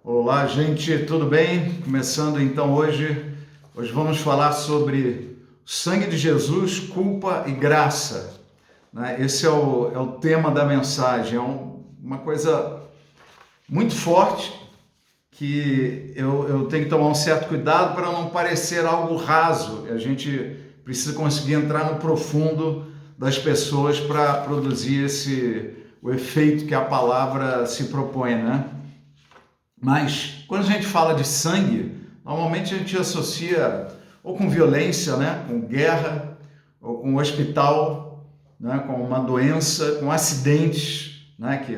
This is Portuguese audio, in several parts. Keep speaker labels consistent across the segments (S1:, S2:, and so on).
S1: Olá, gente, tudo bem? Começando então hoje vamos falar sobre o sangue de Jesus, culpa e graça, né? Esse é o tema da mensagem, uma coisa muito forte que eu tenho que tomar um certo cuidado para não parecer algo raso. A gente precisa conseguir entrar no profundo das pessoas para produzir o efeito que a palavra se propõe, né? Mas quando a gente fala de sangue, normalmente a gente associa ou com violência, né, com guerra, ou com hospital, né, com uma doença, com acidentes, né, que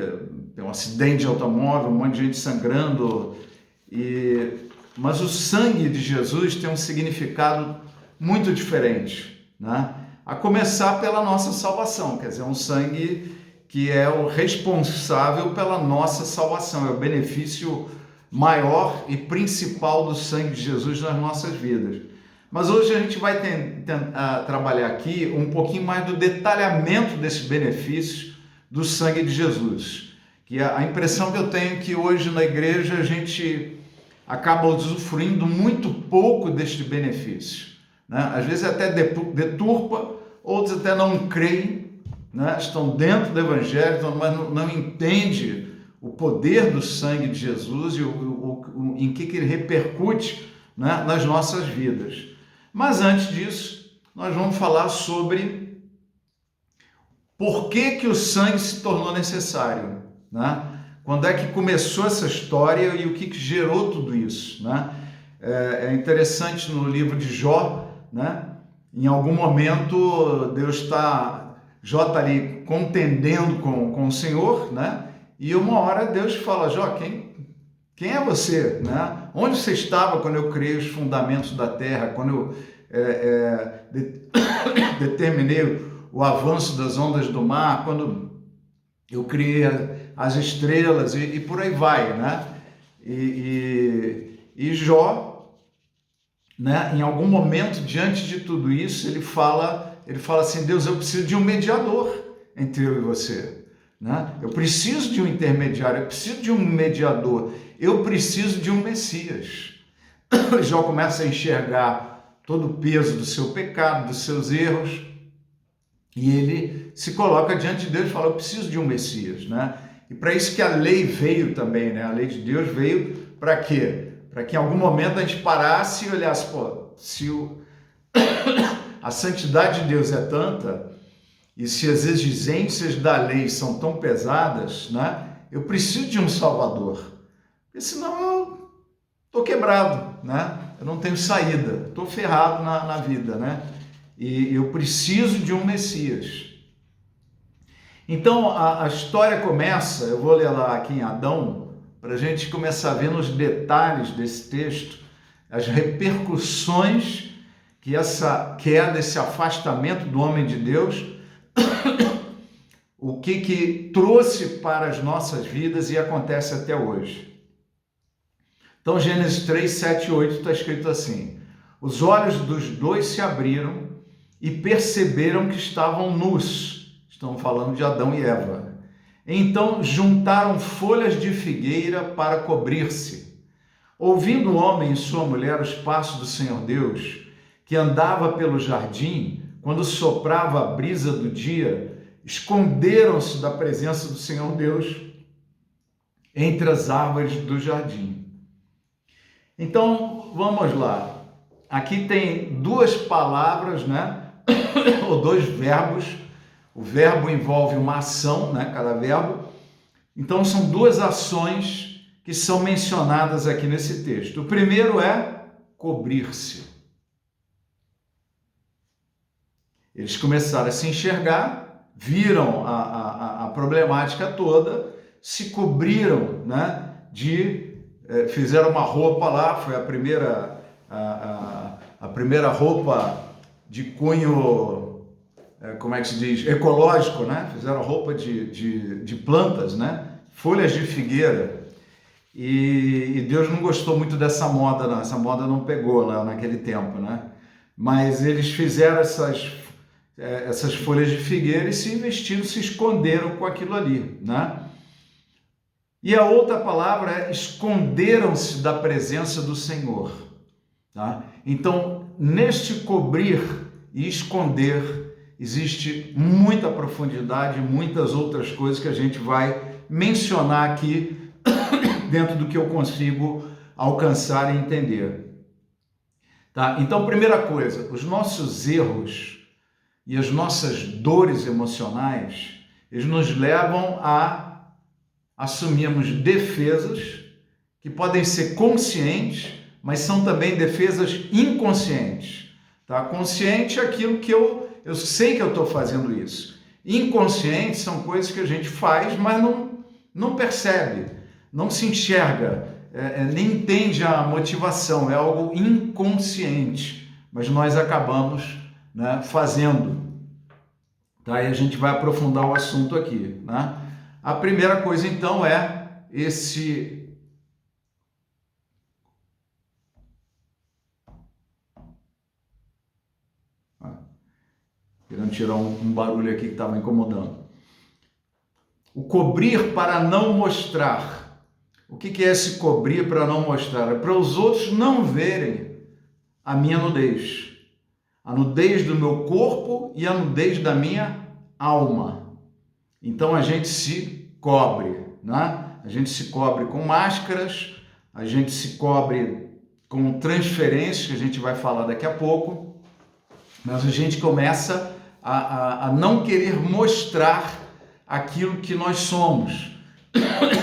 S1: tem um acidente de automóvel, um monte de gente sangrando. Mas o sangue de Jesus tem um significado muito diferente, né? A começar pela nossa salvação, quer dizer, um sangue que é o responsável pela nossa salvação, é o benefício maior e principal do sangue de Jesus nas nossas vidas. Mas hoje a gente vai tentar trabalhar aqui um pouquinho mais do detalhamento desses benefícios do sangue de Jesus. Que a impressão que eu tenho é que hoje na igreja a gente acaba usufruindo muito pouco deste benefício, né? Às vezes até deturpa, outros até não creem, né? Estão dentro do evangelho, mas não entendem o poder do sangue de Jesus e em que ele repercute, né, nas nossas vidas. Mas antes disso, nós vamos falar sobre por que o sangue se tornou necessário, né? Quando é que começou essa história e o que gerou tudo isso, né? É interessante no livro de Jó, né? Em algum momento Jó está ali contendendo com o Senhor, né? E uma hora Deus fala: Jó, quem é você, né? Onde você estava quando eu criei os fundamentos da terra, quando eu determinei o avanço das ondas do mar, quando eu criei as estrelas e por aí vai, né? E Jó, né, em algum momento, diante de tudo isso, ele fala assim: Deus, eu preciso de um mediador entre eu e você, né? Eu preciso de um intermediário, eu preciso de um mediador, eu preciso de um Messias. Jó começa a enxergar todo o peso do seu pecado, dos seus erros, e ele se coloca diante de Deus e fala: eu preciso de um Messias, né? E para isso que a lei veio também, né? A lei de Deus veio para quê? Para que em algum momento a gente parasse e olhasse: pô, se a santidade de Deus é tanta, e se as exigências da lei são tão pesadas, né? Eu preciso de um Salvador, porque senão eu estou quebrado, né? Eu não tenho saída, estou ferrado na vida, né? E eu preciso de um Messias. Então a história começa, eu vou ler lá aqui em Adão, para a gente começar a ver nos detalhes desse texto as repercussões que essa queda, esse afastamento do homem de Deus, o que trouxe para as nossas vidas e acontece até hoje. Então, Gênesis 3, 7 e 8 está escrito assim: os olhos dos dois se abriram e perceberam que estavam nus. Estão falando de Adão e Eva. Então juntaram folhas de figueira para cobrir-se. Ouvindo o homem e sua mulher os passos do Senhor Deus, que andava pelo jardim, quando soprava a brisa do dia, esconderam-se da presença do Senhor Deus entre as árvores do jardim. Então, vamos lá. Aqui tem duas palavras, né? Ou dois verbos. O verbo envolve uma ação, né? Cada verbo. Então, são duas ações que são mencionadas aqui nesse texto. O primeiro é cobrir-se. Eles começaram a se enxergar, viram a problemática toda, se cobriram, né? Fizeram uma roupa lá, foi a primeira roupa de cunho, como é que se diz, ecológico, né? Fizeram roupa de plantas, né? Folhas de figueira. E Deus não gostou muito dessa moda, não. Essa moda não pegou lá naquele tempo, né? Mas eles fizeram essas folhas de figueira e se vestiram, se esconderam com aquilo ali, né? E a outra palavra é esconderam-se da presença do Senhor. Tá? Então, neste cobrir e esconder, existe muita profundidade, muitas outras coisas que a gente vai mencionar aqui dentro do que eu consigo alcançar e entender. Tá? Então, primeira coisa, os nossos erros e as nossas dores emocionais, eles nos levam a assumirmos defesas que podem ser conscientes, mas são também defesas inconscientes. Tá? Consciente é aquilo que eu sei que eu estou fazendo isso. Inconsciente são coisas que a gente faz, mas não percebe, não se enxerga, nem entende a motivação, é algo inconsciente, mas nós acabamos, né, fazendo. Tá? E a gente vai aprofundar o assunto aqui. Né? A primeira coisa, então, é esse... Querendo tirar um barulho aqui que estava incomodando. O cobrir para não mostrar. O que é esse cobrir para não mostrar? É para os outros não verem a minha nudez. A nudez do meu corpo e a nudez da minha alma. Então a gente se cobre, né? A gente se cobre com máscaras, a gente se cobre com transferências, que a gente vai falar daqui a pouco, mas a gente começa a não querer mostrar aquilo que nós somos.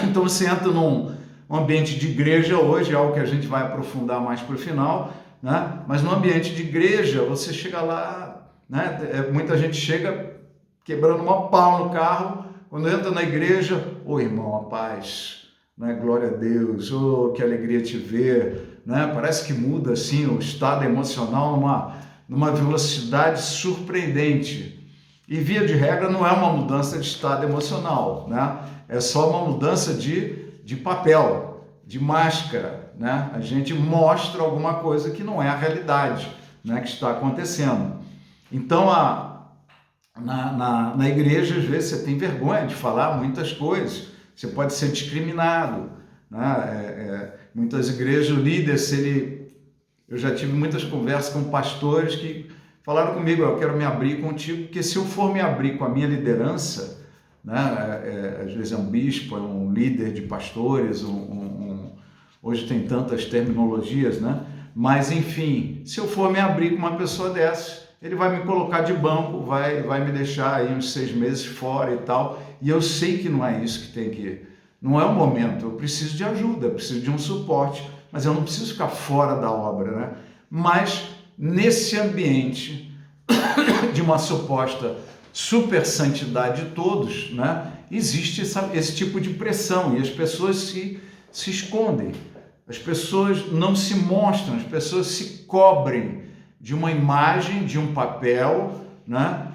S1: Então você entra num ambiente de igreja hoje, é algo que a gente vai aprofundar mais para o final, né? Mas no ambiente de igreja, você chega lá, né? Muita gente chega quebrando uma pau no carro, quando entra na igreja, ô irmão, a paz, né? Glória a Deus, ô que alegria te ver, né? Parece que muda assim o estado emocional numa velocidade surpreendente. E via de regra não é uma mudança de estado emocional, né? É só uma mudança de papel, de máscara, né? A gente mostra alguma coisa que não é a realidade, né, que está acontecendo. Então, na igreja, às vezes, você tem vergonha de falar muitas coisas, você pode ser discriminado, né? Muitas igrejas, o líder, eu já tive muitas conversas com pastores que falaram comigo, eu quero me abrir contigo, porque se eu for me abrir com a minha liderança, né, às vezes é um bispo, é um líder de pastores, hoje tem tantas terminologias, né? Mas enfim, se eu for me abrir com uma pessoa dessa, ele vai me colocar de banco, vai me deixar aí uns 6 meses fora e tal, e eu sei que não é isso que tem que... Não é o momento, eu preciso de ajuda, eu preciso de um suporte, mas eu não preciso ficar fora da obra, né? Mas nesse ambiente de uma suposta super santidade de todos, né? Existe esse tipo de pressão e as pessoas se escondem, as pessoas não se mostram, as pessoas se cobrem de uma imagem, de um papel, né?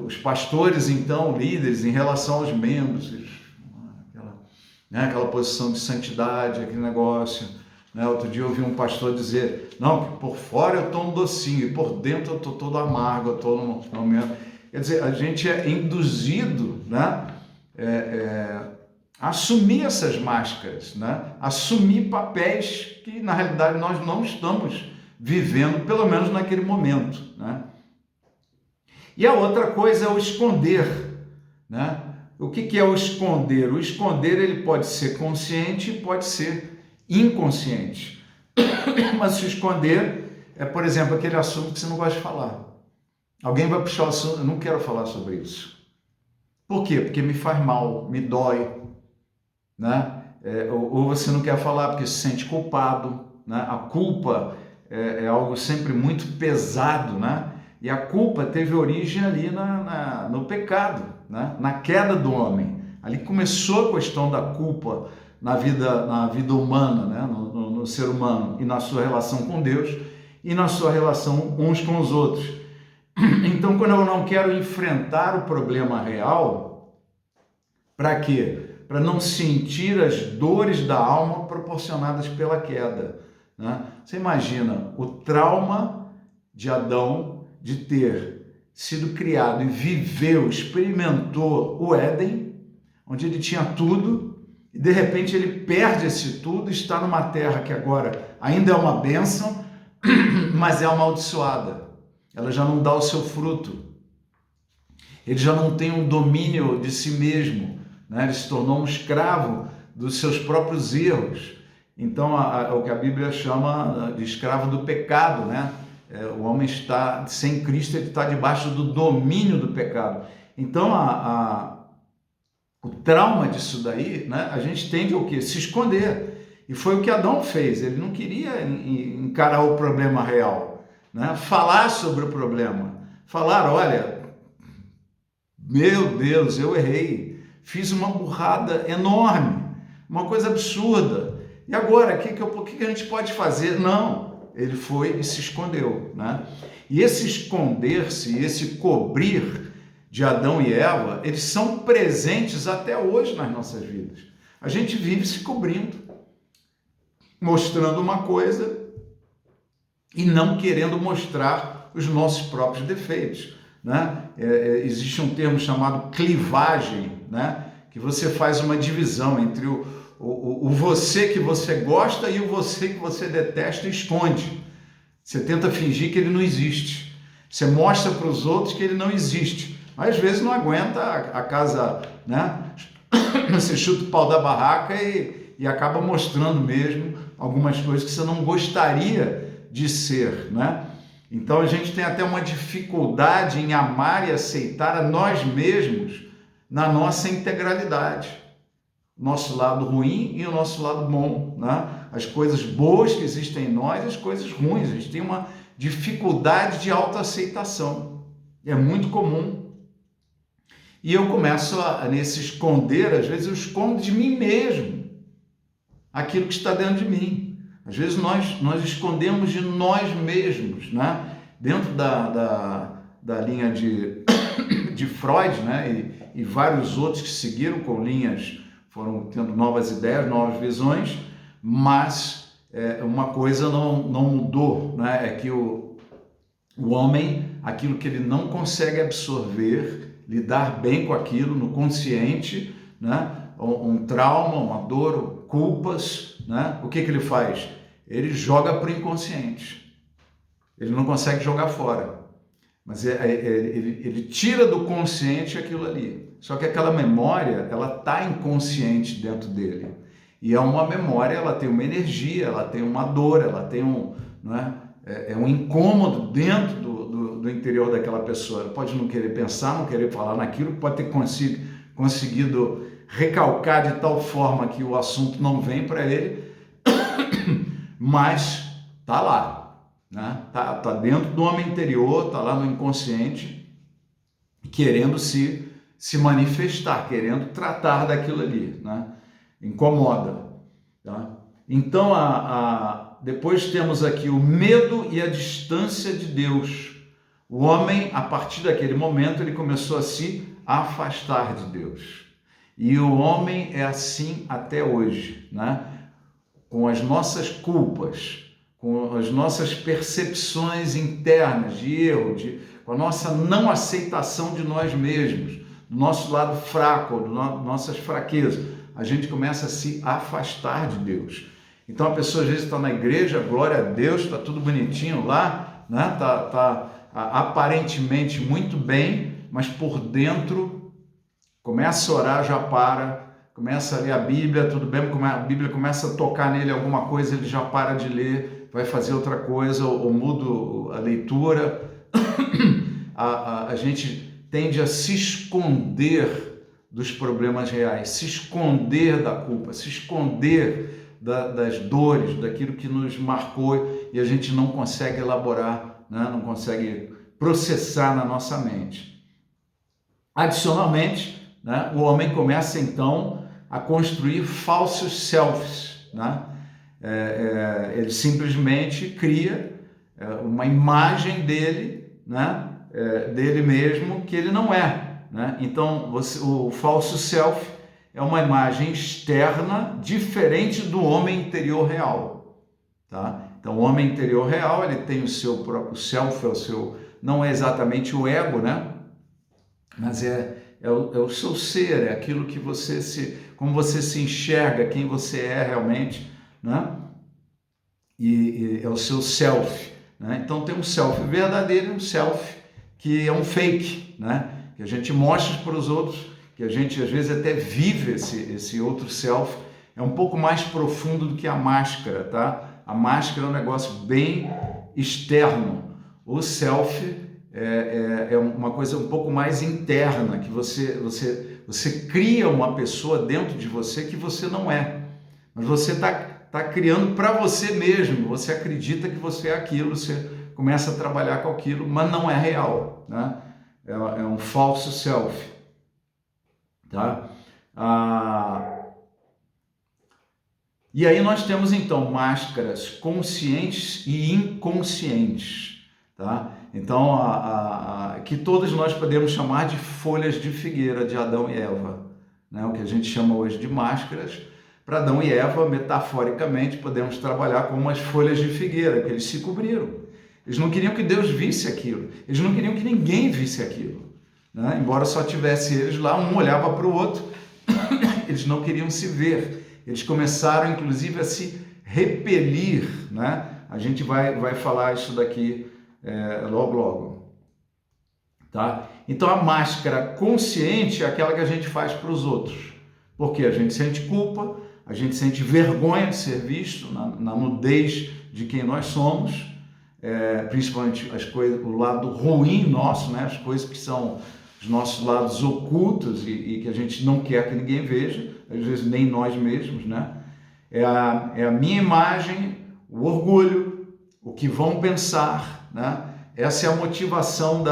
S1: Os pastores, então, líderes em relação aos membros, aquela posição de santidade, aquele negócio, né? Outro dia eu ouvi um pastor dizer, não, que por fora eu estou um docinho e por dentro eu estou todo amargo, eu estou no meu... Quer dizer, a gente é induzido, né, a assumir essas máscaras, né? Assumir papéis que na realidade nós não estamos vivendo, pelo menos naquele momento, né? E a outra coisa é o esconder, né? O que é o esconder? O esconder, ele pode ser consciente e pode ser inconsciente. Mas se esconder é, por exemplo, aquele assunto que você não gosta de falar. Alguém vai puxar o assunto, eu não quero falar sobre isso. Por quê? Porque me faz mal, me dói, né? Ou você não quer falar porque se sente culpado, né? A culpa é algo sempre muito pesado, né? E a culpa teve origem ali no pecado, né? Na queda do homem. Ali começou a questão da culpa na vida humana, né? No ser humano e na sua relação com Deus e na sua relação uns com os outros. Então, quando eu não quero enfrentar o problema real, para quê? Para não sentir as dores da alma proporcionadas pela queda, né? Você imagina o trauma de Adão de ter sido criado e viveu, experimentou o Éden, onde ele tinha tudo, e de repente ele perde esse tudo e está numa terra que agora ainda é uma bênção, mas é amaldiçoada. Ela já não dá o seu fruto. Ele já não tem um domínio de si mesmo, né? Ele se tornou um escravo dos seus próprios erros. Então, o que a Bíblia chama de escravo do pecado, né? O homem está, sem Cristo, ele está debaixo do domínio do pecado. Então, o trauma disso daí, né? A gente tende o quê? Se esconder. E foi o que Adão fez. Ele não queria encarar o problema real, né? Falar sobre o problema. Falar, olha, meu Deus, eu errei. Fiz uma burrada enorme, uma coisa absurda. E agora, o que a gente pode fazer? Não, ele foi e se escondeu, né? E esse esconder-se, esse cobrir de Adão e Eva, eles são presentes até hoje nas nossas vidas. A gente vive se cobrindo, mostrando uma coisa e não querendo mostrar os nossos próprios defeitos, né? Existe um termo chamado clivagem, né? Que você faz uma divisão entre o você que você gosta e o você que você detesta e esconde. Você tenta fingir que ele não existe. Você mostra para os outros que ele não existe. Mas às vezes não aguenta a casa, né? Você chuta o pau da barraca e acaba mostrando mesmo algumas coisas que você não gostaria de ser, né? Então a gente tem até uma dificuldade em amar e aceitar a nós mesmos na nossa integralidade. Nosso lado ruim e o nosso lado bom, né? As coisas boas que existem em nós e as coisas ruins. A gente tem uma dificuldade de autoaceitação. É muito comum. E eu começo nesse esconder, às vezes eu escondo de mim mesmo aquilo que está dentro de mim. Às vezes nós escondemos de nós mesmos, né? Dentro da linha de Freud, né? E vários outros que seguiram com linhas, foram tendo novas ideias, novas visões, mas uma coisa não mudou, né? É que o homem, aquilo que ele não consegue absorver, lidar bem com aquilo no consciente, né? Um trauma, uma dor, culpas, né? O que ele faz? Ele joga para o inconsciente. Ele não consegue jogar fora, mas ele tira do consciente aquilo ali. Só que aquela memória, ela está inconsciente dentro dele. E é uma memória, ela tem uma energia, ela tem uma dor, ela tem um incômodo dentro do interior daquela pessoa. Ela pode não querer pensar, não querer falar naquilo, pode ter conseguido recalcar de tal forma que o assunto não vem para ele, mas está lá, né? Tá dentro do homem interior, está lá no inconsciente, querendo se manifestar, querendo tratar daquilo ali, né? Incomoda, tá? Então, depois temos aqui o medo e a distância de Deus. O homem, a partir daquele momento, ele começou a se afastar de Deus. E o homem é assim até hoje, né? Com as nossas culpas, com as nossas percepções internas de erro, com a nossa não aceitação de nós mesmos, do nosso lado fraco, nossas fraquezas, a gente começa a se afastar de Deus. Então a pessoa às vezes está na igreja, glória a Deus, está tudo bonitinho lá, né? Tá aparentemente muito bem, mas por dentro começa a orar, já para, começa a ler a Bíblia, tudo bem, a Bíblia começa a tocar nele alguma coisa, ele já para de ler, vai fazer outra coisa, ou muda a leitura. A gente tende a se esconder dos problemas reais, se esconder da culpa, se esconder das dores, daquilo que nos marcou e a gente não consegue elaborar, né? Não consegue processar na nossa mente. Adicionalmente, né, o homem começa então a construir falsos selfies, né? Ele simplesmente cria uma imagem dele, né? Dele mesmo que ele não é, né? Então o falso self é uma imagem externa diferente do homem interior real, tá? Então o homem interior real, ele tem o seu próprio self, não é exatamente o ego, né? Mas é o seu ser, é aquilo que como você se enxerga, quem você é realmente, né? E é o seu self, né? Então tem um self verdadeiro e um self que é um fake, né? Que a gente mostra para os outros, que a gente às vezes até vive esse outro self, é um pouco mais profundo do que a máscara, tá? A máscara é um negócio bem externo, o self é uma coisa um pouco mais interna, que você cria uma pessoa dentro de você que você não é, mas você está criando para você mesmo, você acredita que você é aquilo, você começa a trabalhar com aquilo, mas não é real, né? É um falso self, tá? E aí nós temos então máscaras conscientes e inconscientes, tá? Então, que todos nós podemos chamar de folhas de figueira de Adão e Eva, né? O que a gente chama hoje de máscaras. Para Adão e Eva, metaforicamente, podemos trabalhar com umas folhas de figueira, que eles se cobriram. Eles não queriam que Deus visse aquilo, eles não queriam que ninguém visse aquilo, né? Embora só tivesse eles lá, um olhava para o outro, eles não queriam se ver. Eles começaram, inclusive, a se repelir, né? A gente vai falar isso daqui logo, tá? Então, a máscara consciente é aquela que a gente faz para os outros, porque a gente sente culpa, a gente sente vergonha de ser visto na nudez de quem nós somos, principalmente as coisas, o lado ruim nosso, né? As coisas que são os nossos lados ocultos e que a gente não quer que ninguém veja, às vezes nem nós mesmos, né? É a minha imagem, o orgulho, o que vão pensar, né? Essa é a motivação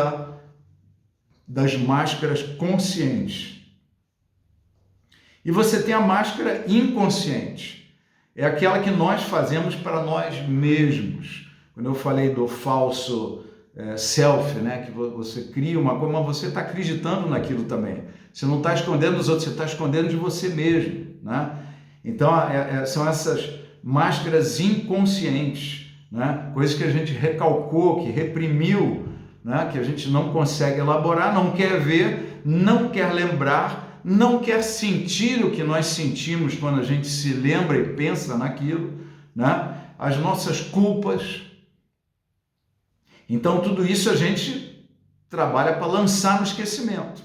S1: das máscaras conscientes. E você tem a máscara inconsciente, é aquela que nós fazemos para nós mesmos. Quando eu falei do falso self, né, que você cria uma coisa, mas você está acreditando naquilo também. Você não está escondendo dos outros, você está escondendo de você mesmo, né? Então, são essas máscaras inconscientes, né? Coisas que a gente recalcou, que reprimiu, né? Que a gente não consegue elaborar, não quer ver, não quer lembrar, não quer sentir o que nós sentimos quando a gente se lembra e pensa naquilo, né? As nossas culpas. Então, tudo isso a gente trabalha para lançar no esquecimento.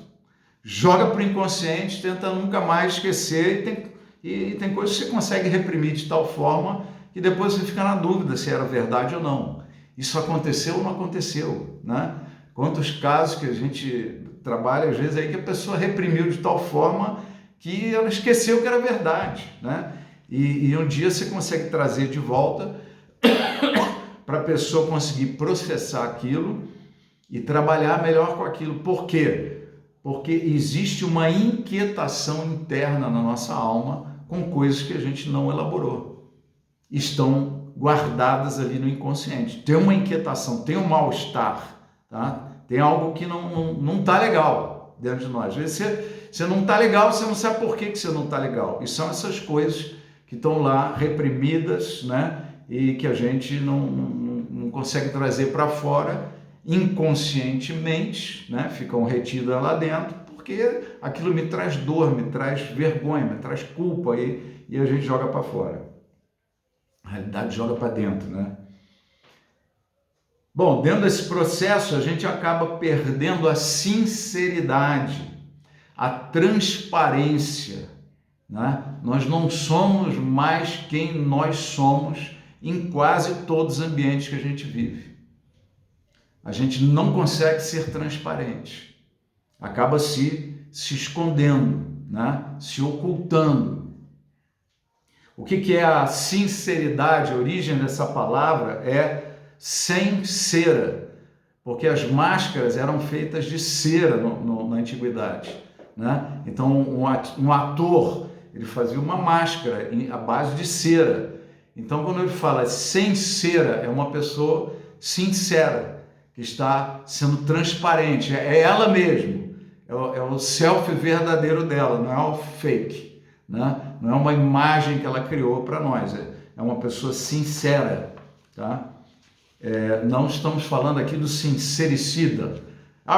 S1: Joga para o inconsciente, tenta nunca mais esquecer, e tem coisas que você consegue reprimir de tal forma que depois você fica na dúvida se era verdade ou não. Isso aconteceu ou não aconteceu, né? Quantos casos que a gente trabalha, às vezes, aí que a pessoa reprimiu de tal forma que ela esqueceu que era verdade, né? E um dia você consegue trazer de volta para a pessoa conseguir processar aquilo e trabalhar melhor com aquilo. Por quê? Porque existe uma inquietação interna na nossa alma com coisas que a gente não elaborou. Estão guardadas ali no inconsciente. Tem uma inquietação, tem um mal-estar, tá? Tem algo que não está legal dentro de nós. Às vezes você não está legal, você não sabe por que você não está legal. E são essas coisas que estão lá reprimidas, né? E que a gente não consegue trazer para fora inconscientemente, né? Ficam retidas lá dentro, porque aquilo me traz dor, me traz vergonha, me traz culpa e a gente joga para fora. A realidade joga para dentro, né? Bom, dentro desse processo a gente acaba perdendo a sinceridade, a transparência, né? Nós não somos mais quem nós somos em quase todos os ambientes que a gente vive. A gente não consegue ser transparente, acaba se escondendo, né? Se ocultando. O que é a sinceridade? A origem dessa palavra é sem cera, porque as máscaras eram feitas de cera na antiguidade, né? Então um ator, ele fazia uma máscara à base de cera. Então quando ele fala sem cera, é uma pessoa sincera, que está sendo transparente, é ela mesma, é o self verdadeiro dela, não é o fake, né? Não é uma imagem que ela criou para nós, é uma pessoa sincera, tá? Não estamos falando aqui do sincericida,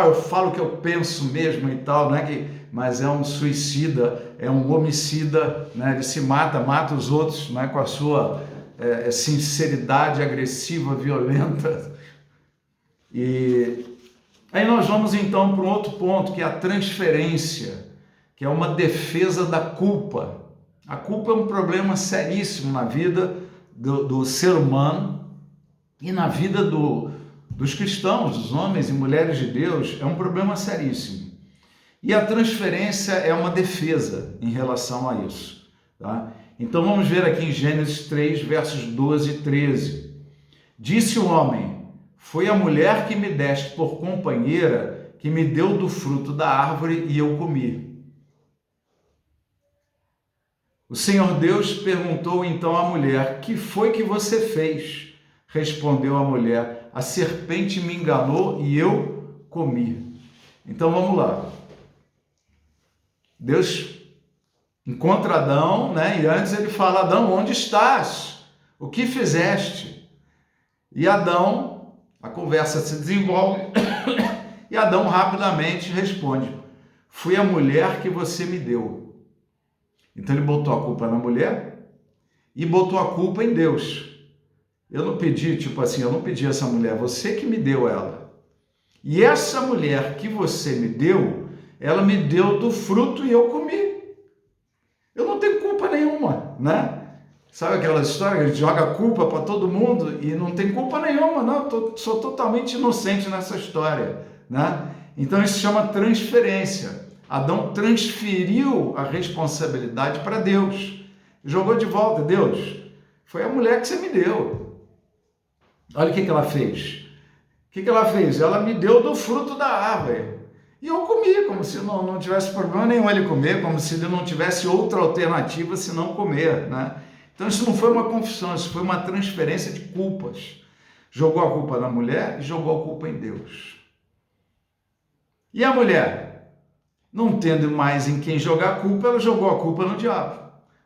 S1: eu falo o que eu penso mesmo e tal, não é que, mas é um suicida, é um homicida, né? Ele se mata os outros, né? Com a sua sinceridade agressiva, violenta. E aí nós vamos então para um outro ponto, que é a transferência, que é uma defesa da culpa. A culpa é um problema seríssimo na vida do ser humano e na vida dos cristãos, dos homens e mulheres de Deus, é um problema seríssimo. E a transferência é uma defesa em relação a isso. Tá? Então vamos ver aqui em Gênesis 3, versos 12 e 13. Disse o homem: foi a mulher que me deste por companheira que me deu do fruto da árvore e eu comi. O Senhor Deus perguntou então à mulher: que foi que você fez? Respondeu a mulher: a serpente me enganou e eu comi. Então vamos lá. Deus encontra Adão, né? E antes ele fala: Adão, onde estás? O que fizeste? E Adão, a conversa se desenvolve e Adão rapidamente responde: fui a mulher que você me deu. Então ele botou a culpa na mulher e botou a culpa em Deus. Eu não pedi, eu não pedi essa mulher, você que me deu ela. E essa mulher que você me deu, ela me deu do fruto e eu comi. Eu não tenho culpa nenhuma, né? Sabe aquela história que a gente joga a culpa para todo mundo e não tem culpa nenhuma, não, eu sou totalmente inocente nessa história, né? Então isso se chama transferência. Adão transferiu a responsabilidade para Deus, jogou de volta: Deus, foi a mulher que você me deu. Olha o que ela fez. O que ela fez? Ela me deu do fruto da árvore. E eu comi, como se não tivesse problema nenhum ele comer, como se ele não tivesse outra alternativa senão comer, né? Então isso não foi uma confissão, isso foi uma transferência de culpas. Jogou a culpa na mulher e jogou a culpa em Deus. E a mulher, não tendo mais em quem jogar a culpa, ela jogou a culpa no diabo.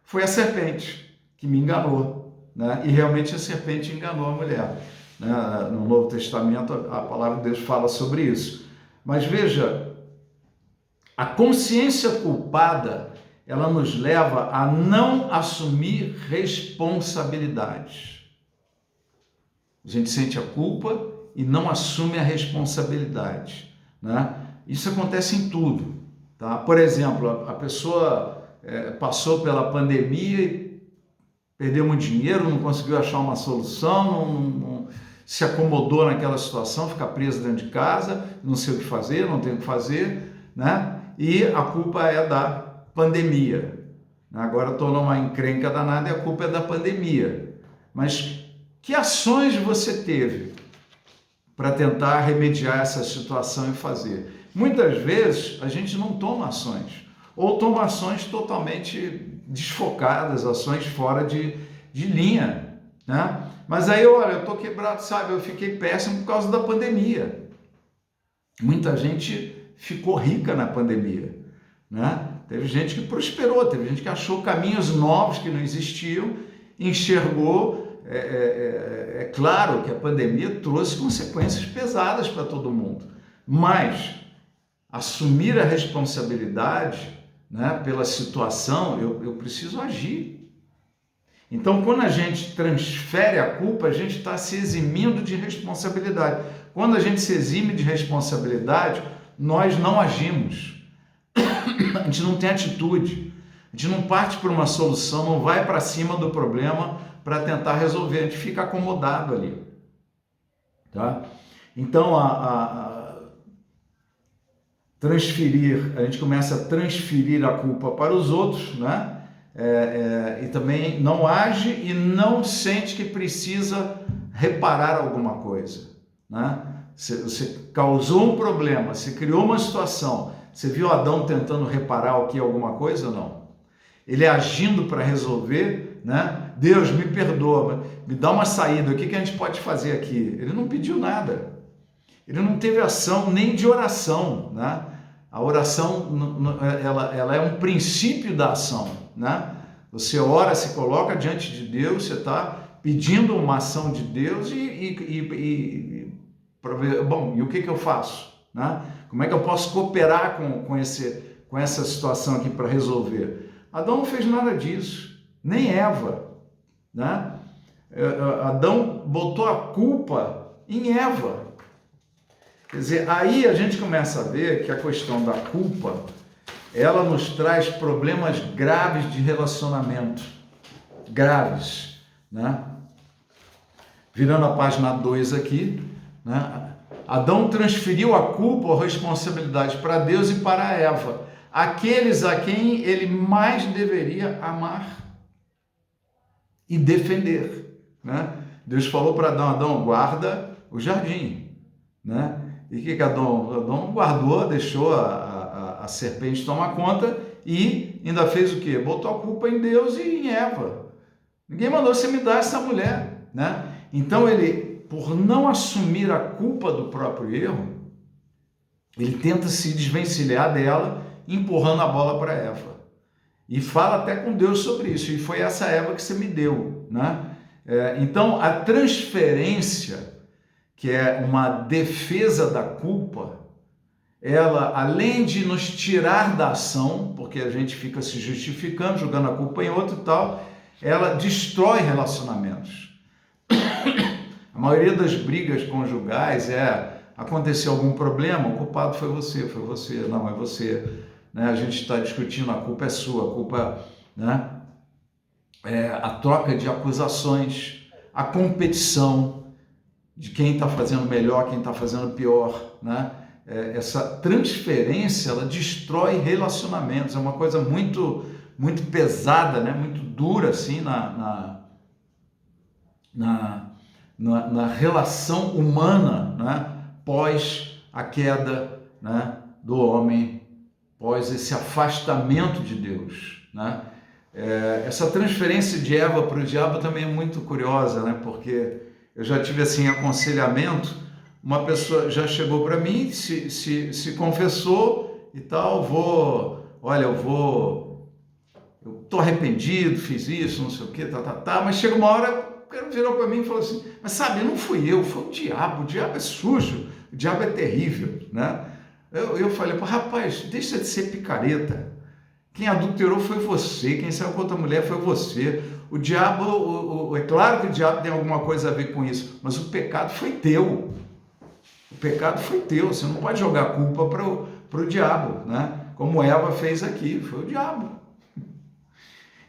S1: Foi a serpente que me enganou, né? E realmente a serpente enganou a mulher, né? No Novo Testamento a palavra de Deus fala sobre isso. Mas veja, a consciência culpada, ela nos leva a não assumir responsabilidades. A gente sente a culpa e não assume a responsabilidade, né? Isso acontece em tudo, tá? Por exemplo, a pessoa passou pela pandemia e perdeu muito dinheiro, não conseguiu achar uma solução, não se acomodou naquela situação, fica presa dentro de casa, não sei o que fazer, não tem o que fazer, né? E a culpa é da pandemia. Agora estou numa encrenca danada e a culpa é da pandemia. Mas que ações você teve para tentar remediar essa situação e fazer? Muitas vezes a gente não toma ações, ou toma ações totalmente desfocadas, ações fora de linha, né? Mas aí, olha, eu estou quebrado, sabe? Eu fiquei péssimo por causa da pandemia. Muita gente ficou rica na pandemia, né? Teve gente que prosperou, teve gente que achou caminhos novos que não existiam, enxergou. É claro que a pandemia trouxe consequências pesadas para todo mundo, mas assumir a responsabilidade, né, pela situação, eu preciso agir. Então, quando a gente transfere a culpa, a gente está se eximindo de responsabilidade. Quando a gente se exime de responsabilidade, nós não agimos. A gente não tem atitude. A gente não parte para uma solução, não vai para cima do problema para tentar resolver. A gente fica acomodado ali. Tá? Então, a gente começa a transferir a culpa para os outros, né? E também não age e não sente que precisa reparar alguma coisa, né? Você causou um problema, você criou uma situação, você viu Adão tentando reparar o que é alguma coisa? Não. Ele agindo para resolver, né? Deus, me perdoa, me dá uma saída, o que a gente pode fazer aqui? Ele não pediu nada, ele não teve ação nem de oração, né? A oração, ela é um princípio da ação, né? Você ora, se coloca diante de Deus, você está pedindo uma ação de Deus e o que eu faço, né? Como é que eu posso cooperar com essa situação aqui para resolver? Adão não fez nada disso, nem Eva, né? Adão botou a culpa em Eva. Quer dizer, aí a gente começa a ver que a questão da culpa, ela nos traz problemas graves de relacionamento, graves, né? Virando a página 2 aqui, né? Adão transferiu a culpa ou responsabilidade para Deus e para Eva, aqueles a quem ele mais deveria amar e defender, né? Deus falou para Adão, guarda o jardim, né? E o que Adão guardou, deixou a serpente tomar conta e ainda fez o quê? Botou a culpa em Deus e em Eva. Ninguém mandou você me dar essa mulher, né? Então ele, por não assumir a culpa do próprio erro, ele tenta se desvencilhar dela, empurrando a bola para Eva. E fala até com Deus sobre isso. E foi essa Eva que você me deu, né? Então a transferência, que é uma defesa da culpa, ela, além de nos tirar da ação, porque a gente fica se justificando, jogando a culpa em outro e tal, ela destrói relacionamentos. A maioria das brigas conjugais aconteceu algum problema, o culpado foi você, não, é você, né? A gente está discutindo, a culpa é sua, a culpa, né? A troca de acusações, a competição de quem está fazendo melhor, quem está fazendo pior, né? Essa transferência, ela destrói relacionamentos, é uma coisa muito, muito pesada, né? Muito dura, assim, na relação humana, né? Pós a queda, né? Do homem, pós esse afastamento de Deus, né? Essa transferência de Eva para o diabo também é muito curiosa, né? Porque eu já tive assim aconselhamento, uma pessoa já chegou para mim, se confessou e tal, eu estou arrependido, fiz isso, não sei o que, mas chega uma hora, o cara virou para mim e falou assim, mas sabe, não fui eu, foi o diabo é sujo, o diabo é terrível, né? Eu falei, rapaz, deixa de ser picareta, quem adulterou foi você, quem saiu com outra mulher foi você, o diabo, é claro que o diabo tem alguma coisa a ver com isso, mas o pecado foi teu, você não pode jogar a culpa para o diabo, né? Como Eva fez aqui, foi o diabo.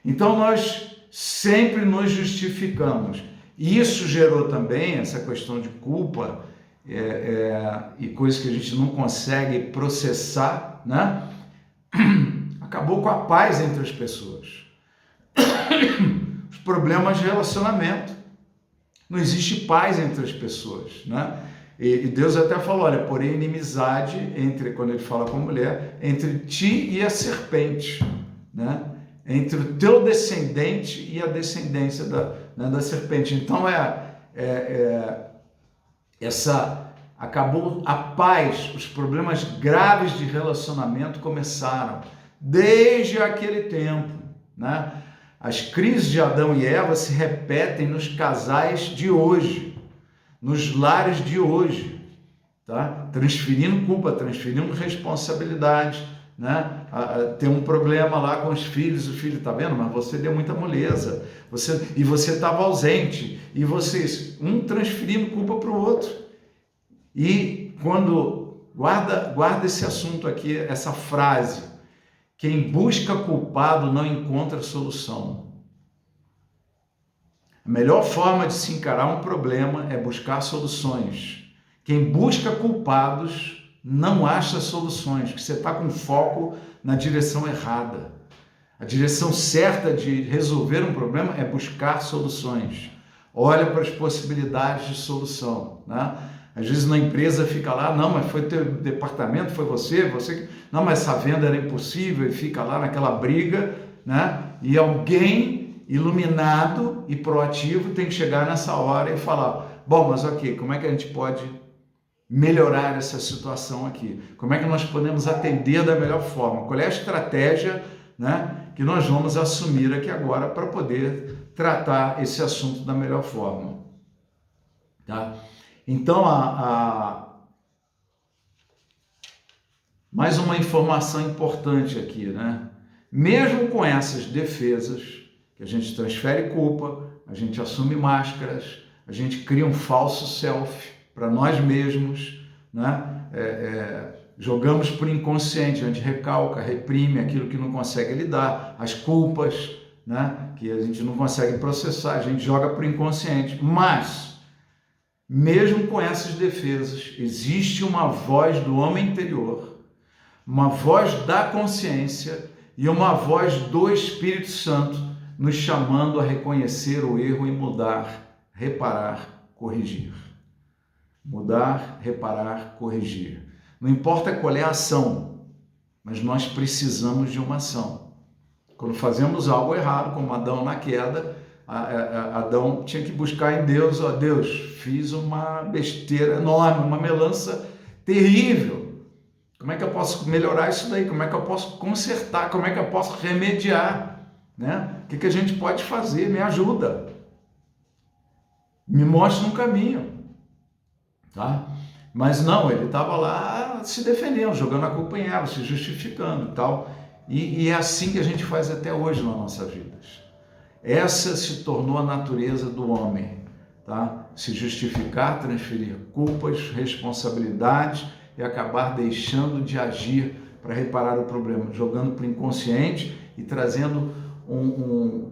S1: Então nós sempre nos justificamos. E isso gerou também essa questão de culpa e coisas que a gente não consegue processar, né? Acabou com a paz entre as pessoas. Os problemas de relacionamento. Não existe paz entre as pessoas, né? E Deus até falou, olha, porém inimizade entre, quando ele fala com a mulher, entre ti e a serpente, né? Entre o teu descendente e a descendência da serpente. Então acabou a paz, os problemas graves de relacionamento começaram desde aquele tempo, né? As crises de Adão e Eva se repetem nos casais de hoje, nos lares de hoje, tá? Transferindo culpa, transferindo responsabilidade, né? Tem um problema lá com os filhos, o filho tá vendo, mas você deu muita moleza, e você estava ausente, e vocês, um transferindo culpa para o outro. E quando, guarda esse assunto aqui, essa frase, quem busca culpado não encontra solução. A melhor forma de se encarar um problema é buscar soluções. Quem busca culpados não acha soluções, porque você está com foco na direção errada. A direção certa de resolver um problema é buscar soluções. Olha para as possibilidades de solução, né? Às vezes na empresa fica lá, não, mas foi teu departamento, foi você, não, mas essa venda era impossível, e fica lá naquela briga, né? E alguém iluminado e proativo tem que chegar nessa hora e falar, bom, mas ok, como é que a gente pode melhorar essa situação aqui? Como é que nós podemos atender da melhor forma? Qual é a estratégia, né, que nós vamos assumir aqui agora para poder tratar esse assunto da melhor forma, tá? Então, Mais uma informação importante aqui, né? Mesmo com essas defesas, que a gente transfere culpa, a gente assume máscaras, a gente cria um falso self para nós mesmos, né? Jogamos por inconsciente, a gente recalca, reprime aquilo que não consegue lidar, as culpas, né? Que a gente não consegue processar, a gente joga por inconsciente. Mas, mesmo com essas defesas, existe uma voz do homem interior, uma voz da consciência e uma voz do Espírito Santo nos chamando a reconhecer o erro e mudar, reparar, corrigir. Mudar, reparar, corrigir. Não importa qual é a ação, mas nós precisamos de uma ação. Quando fazemos algo errado, como Adão na queda, Adão tinha que buscar em Deus, ó Deus, fiz uma besteira enorme, uma melança terrível. Como é que eu posso melhorar isso daí? Como é que eu posso consertar? Como é que eu posso remediar? Né? O que a gente pode fazer? Me ajuda. Me mostre um caminho. Tá? Mas não, ele estava lá se defendendo, jogando a culpa em ela, se justificando e tal. E é assim que a gente faz até hoje nas nossas vidas. Essa se tornou a natureza do homem, tá? Se justificar, transferir culpas, responsabilidades e acabar deixando de agir para reparar o problema, jogando para o inconsciente e trazendo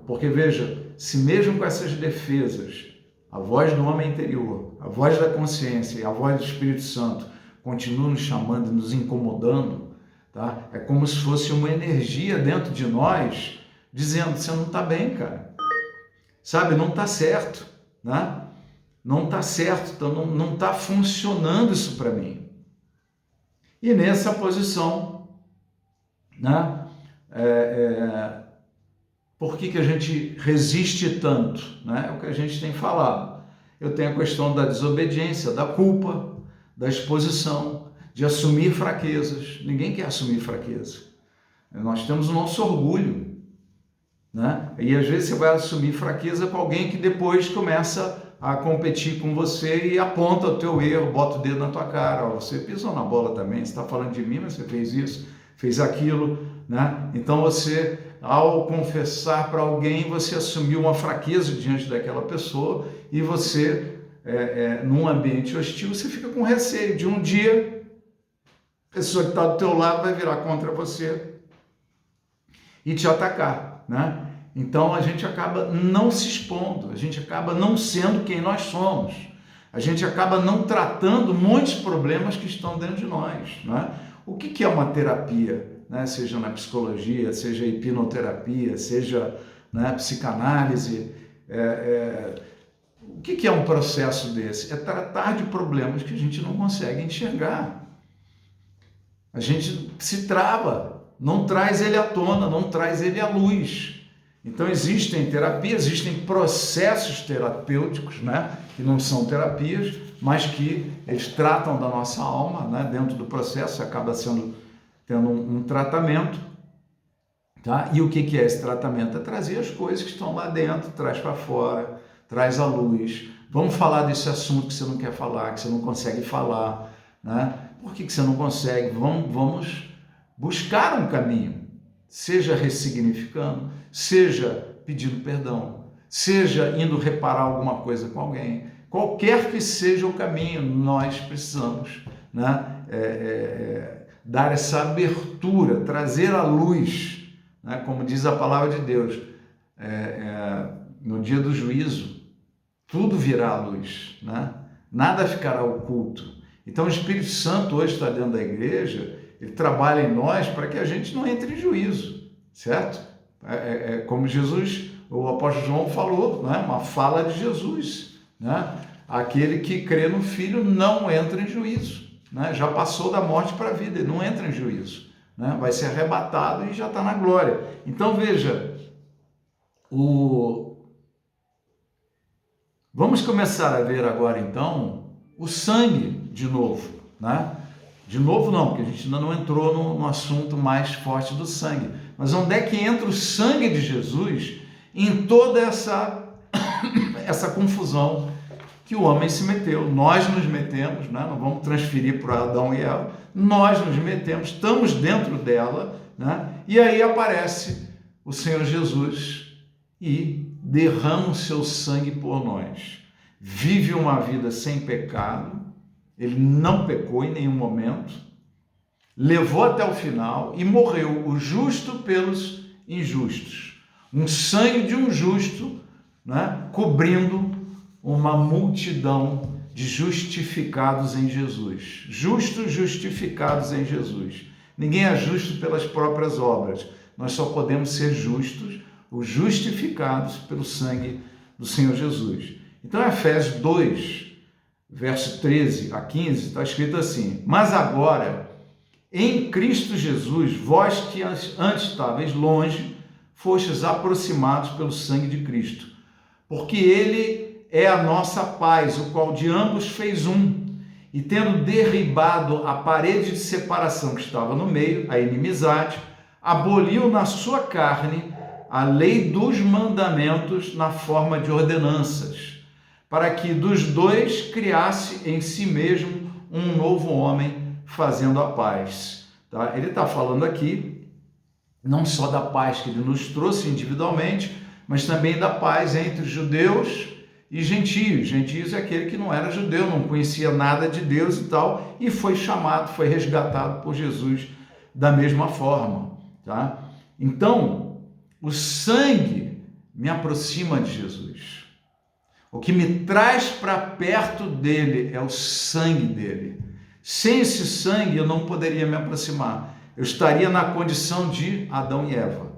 S1: Porque veja, se mesmo com essas defesas, a voz do homem interior, a voz da consciência e a voz do Espírito Santo continuam nos chamando e nos incomodando, tá? É como se fosse uma energia dentro de nós dizendo, você não está bem, cara. Sabe, não está certo, né? Não está certo, então não está funcionando isso para mim. E nessa posição, né? Por que a gente resiste tanto? Né? É o que a gente tem falado. Eu tenho a questão da desobediência, da culpa, da exposição, de assumir fraquezas. Ninguém quer assumir fraqueza. Nós temos o nosso orgulho, né? E às vezes você vai assumir fraqueza com alguém que depois começa a competir com você e aponta o teu erro, bota o dedo na tua cara. Ó, você pisou na bola também, você está falando de mim, mas você fez isso, fez aquilo, né? Então você, ao confessar para alguém, você assumiu uma fraqueza diante daquela pessoa e você, num ambiente hostil, você fica com receio de um dia a pessoa que está do teu lado vai virar contra você e te atacar, né? Então a gente acaba não se expondo, a gente acaba não sendo quem nós somos, a gente acaba não tratando muitos problemas que estão dentro de nós, né? O que é uma terapia? Né? Seja na psicologia, seja hipnoterapia, seja, né, psicanálise, o que é um processo desse? É tratar de problemas que a gente não consegue enxergar. A gente se trava, não traz ele à tona, não traz ele à luz. Então existem terapias, existem processos terapêuticos, né, que não são terapias, mas que eles tratam da nossa alma, né, dentro do processo, acaba tendo um tratamento, tá? E o que é esse tratamento? É trazer as coisas que estão lá dentro, traz para fora, traz à luz. Vamos falar desse assunto que você não quer falar, que você não consegue falar, né? Por que você não consegue? Vamos buscar um caminho, seja ressignificando, seja pedindo perdão, seja indo reparar alguma coisa com alguém. Qualquer que seja o caminho, nós precisamos, né, dar essa abertura, trazer à luz, né, como diz a palavra de Deus, no dia do juízo, tudo virá à luz, né? Nada ficará oculto. Então o Espírito Santo hoje está dentro da igreja, ele trabalha em nós para que a gente não entre em juízo, certo? Como Jesus, o apóstolo João falou, né? Uma fala de Jesus, né? Aquele que crê no Filho não entra em juízo, né? Já passou da morte para a vida, ele não entra em juízo, né? Vai ser arrebatado e já está na glória. Então veja, vamos começar a ver agora então o sangue de novo, né? De novo não, porque a gente ainda não entrou no assunto mais forte do sangue. Mas onde é que entra o sangue de Jesus em toda essa confusão que o homem se meteu, nós nos metemos, né? Não vamos transferir para Adão e Eva, nós nos metemos, estamos dentro dela, né? E aí aparece o Senhor Jesus e derrama o seu sangue por nós. Vive uma vida sem pecado, ele não pecou em nenhum momento, levou até o final e morreu o justo pelos injustos. Um sangue de um justo, né? Cobrindo uma multidão de justificados em Jesus. Justos justificados em Jesus. Ninguém é justo pelas próprias obras. Nós só podemos ser justos, os justificados pelo sangue do Senhor Jesus. Então, em Efésios 2, verso 13 a 15, está escrito assim: mas agora, em Cristo Jesus, vós que antes estáveis longe, fostes aproximados pelo sangue de Cristo, porque ele é a nossa paz, o qual de ambos fez um, e tendo derribado a parede de separação que estava no meio, a inimizade, aboliu na sua carne a lei dos mandamentos na forma de ordenanças, para que dos dois criasse em si mesmo um novo homem, fazendo a paz. Tá? Ele está falando aqui não só da paz que ele nos trouxe individualmente, mas também da paz entre judeus e gentios. Gentios é aquele que não era judeu, não conhecia nada de Deus e tal, e foi chamado, foi resgatado por Jesus da mesma forma. Tá? Então, o sangue me aproxima de Jesus. O que me traz para perto dele é o sangue dele. Sem esse sangue eu não poderia me aproximar. Eu estaria na condição de Adão e Eva.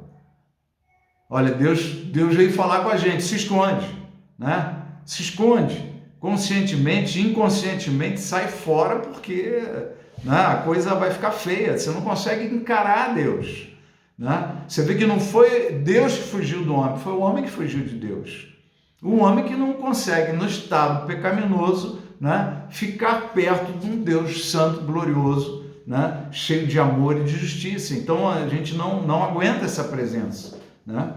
S1: Olha, Deus veio falar com a gente, se esconde, né? Se esconde, conscientemente, inconscientemente, sai fora, porque, né, a coisa vai ficar feia, você não consegue encarar Deus, né? Você vê que não foi Deus que fugiu do homem, foi o homem que fugiu de Deus. O homem que não consegue, no estado pecaminoso, né, ficar perto de um Deus santo, glorioso, né, cheio de amor e de justiça. Então a gente não aguenta essa presença, né?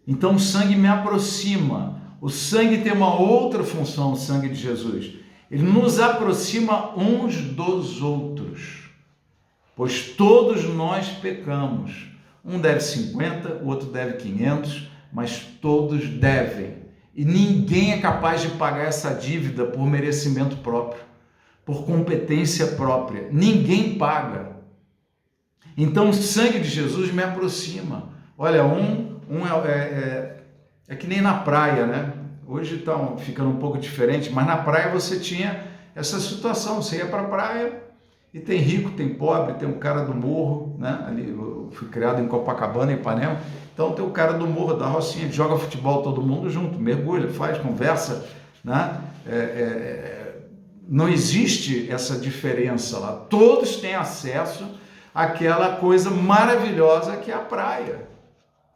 S1: Então o sangue me aproxima. O sangue tem uma outra função, o sangue de Jesus. Ele nos aproxima uns dos outros, pois todos nós pecamos. Um deve 50, o outro deve 500, mas todos devem. E ninguém é capaz de pagar essa dívida por merecimento próprio, por competência própria. Ninguém paga. Então o sangue de Jesus me aproxima. Olha, é que nem na praia, né? Hoje está ficando um pouco diferente, mas na praia você tinha essa situação. Você ia para a praia e tem rico, tem pobre, tem um cara do morro, né? Ali, eu fui criado em Copacabana, em Ipanema. Então tem o cara do morro, da Rocinha, que joga futebol todo mundo junto, mergulha, faz, conversa, né? Não existe essa diferença lá. Todos têm acesso àquela coisa maravilhosa que é a praia,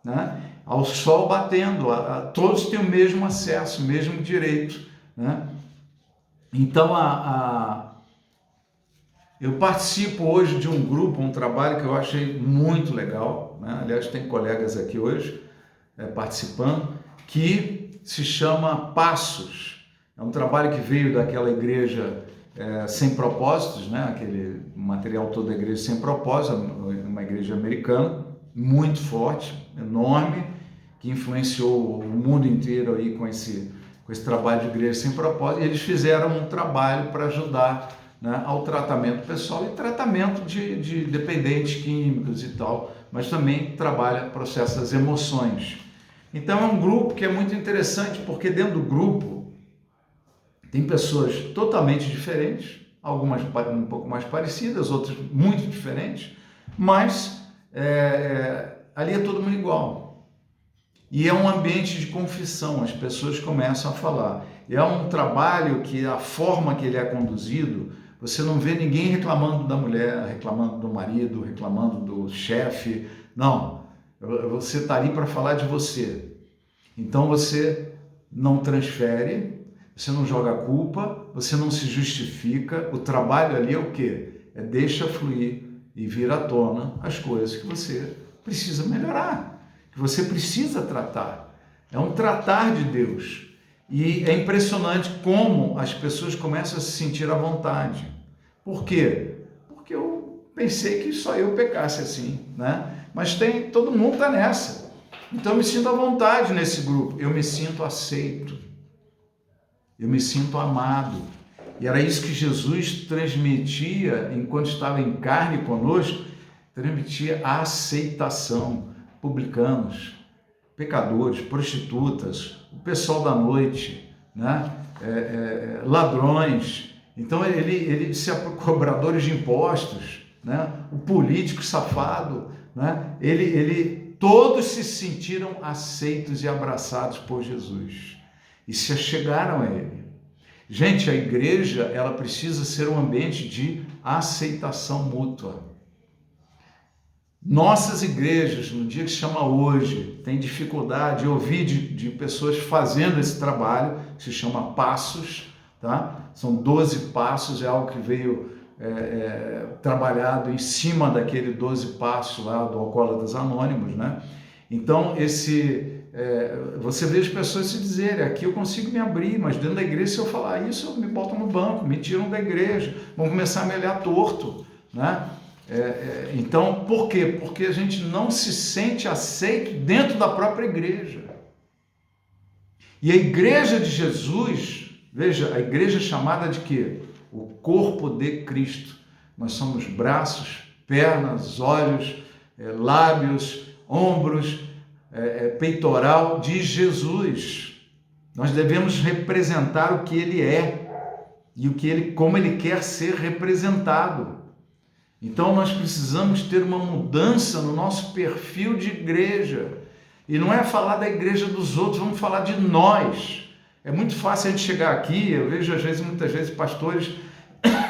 S1: né? Ao sol batendo, todos têm o mesmo acesso, o mesmo direito, né? Então, eu participo hoje de um grupo, um trabalho que eu achei muito legal, né? Aliás, tem colegas aqui hoje participando, que se chama Passos. É um trabalho que veio daquela igreja sem propósitos, né? Aquele material todo da igreja sem propósito, uma igreja americana, muito forte, enorme, que influenciou o mundo inteiro aí com esse trabalho de igreja sem propósito. E eles fizeram um trabalho para ajudar, né, ao tratamento pessoal e tratamento de dependentes químicos e tal, mas também trabalha processo das emoções. Então é um grupo que é muito interessante, porque dentro do grupo tem pessoas totalmente diferentes, algumas um pouco mais parecidas, outras muito diferentes, mas ali é todo mundo igual. E é um ambiente de confissão, as pessoas começam a falar. E é um trabalho que a forma que ele é conduzido, você não vê ninguém reclamando da mulher, reclamando do marido, reclamando do chefe. Não, você está ali para falar de você. Então você não transfere, você não joga culpa, você não se justifica. O trabalho ali é o quê? É deixa fluir e vir à tona as coisas que você precisa melhorar, que você precisa tratar. é um tratar de Deus. E é impressionante como as pessoas começam a se sentir à vontade. Por quê? Porque eu pensei que só eu pecasse assim, né? Mas todo mundo está nessa. Então eu me sinto à vontade nesse grupo, eu me sinto aceito, eu me sinto amado. E era isso que Jesus transmitia enquanto estava em carne conosco, transmitia a aceitação. Publicanos, pecadores, prostitutas, o pessoal da noite, né? Ladrões. Então ele se cobradores de impostos, né? O político safado, né? Todos se sentiram aceitos e abraçados por Jesus e se achegaram a ele. Gente, a igreja, ela precisa ser um ambiente de aceitação mútua. Nossas igrejas, no dia que se chama hoje, tem dificuldade. Eu ouvi de pessoas fazendo esse trabalho, se chama Passos, tá? São 12 passos, é algo que veio trabalhado em cima daquele 12 passos lá do Alcoólatras Anônimos, né? Então, você vê as pessoas se dizerem, aqui eu consigo me abrir, mas dentro da igreja, se eu falar isso, eu me botam no banco, me tiram da igreja, vão começar a me olhar torto, né? Então, por quê? Porque a gente não se sente aceito dentro da própria igreja. E a igreja de Jesus, veja, a igreja é chamada de quê? O corpo de Cristo. Nós somos braços, pernas, olhos, lábios, ombros, peitoral de Jesus. Nós devemos representar o que ele é e como ele quer ser representado. Então nós precisamos ter uma mudança no nosso perfil de igreja. E não é falar da igreja dos outros, vamos falar de nós. É muito fácil a gente chegar aqui, eu vejo muitas vezes pastores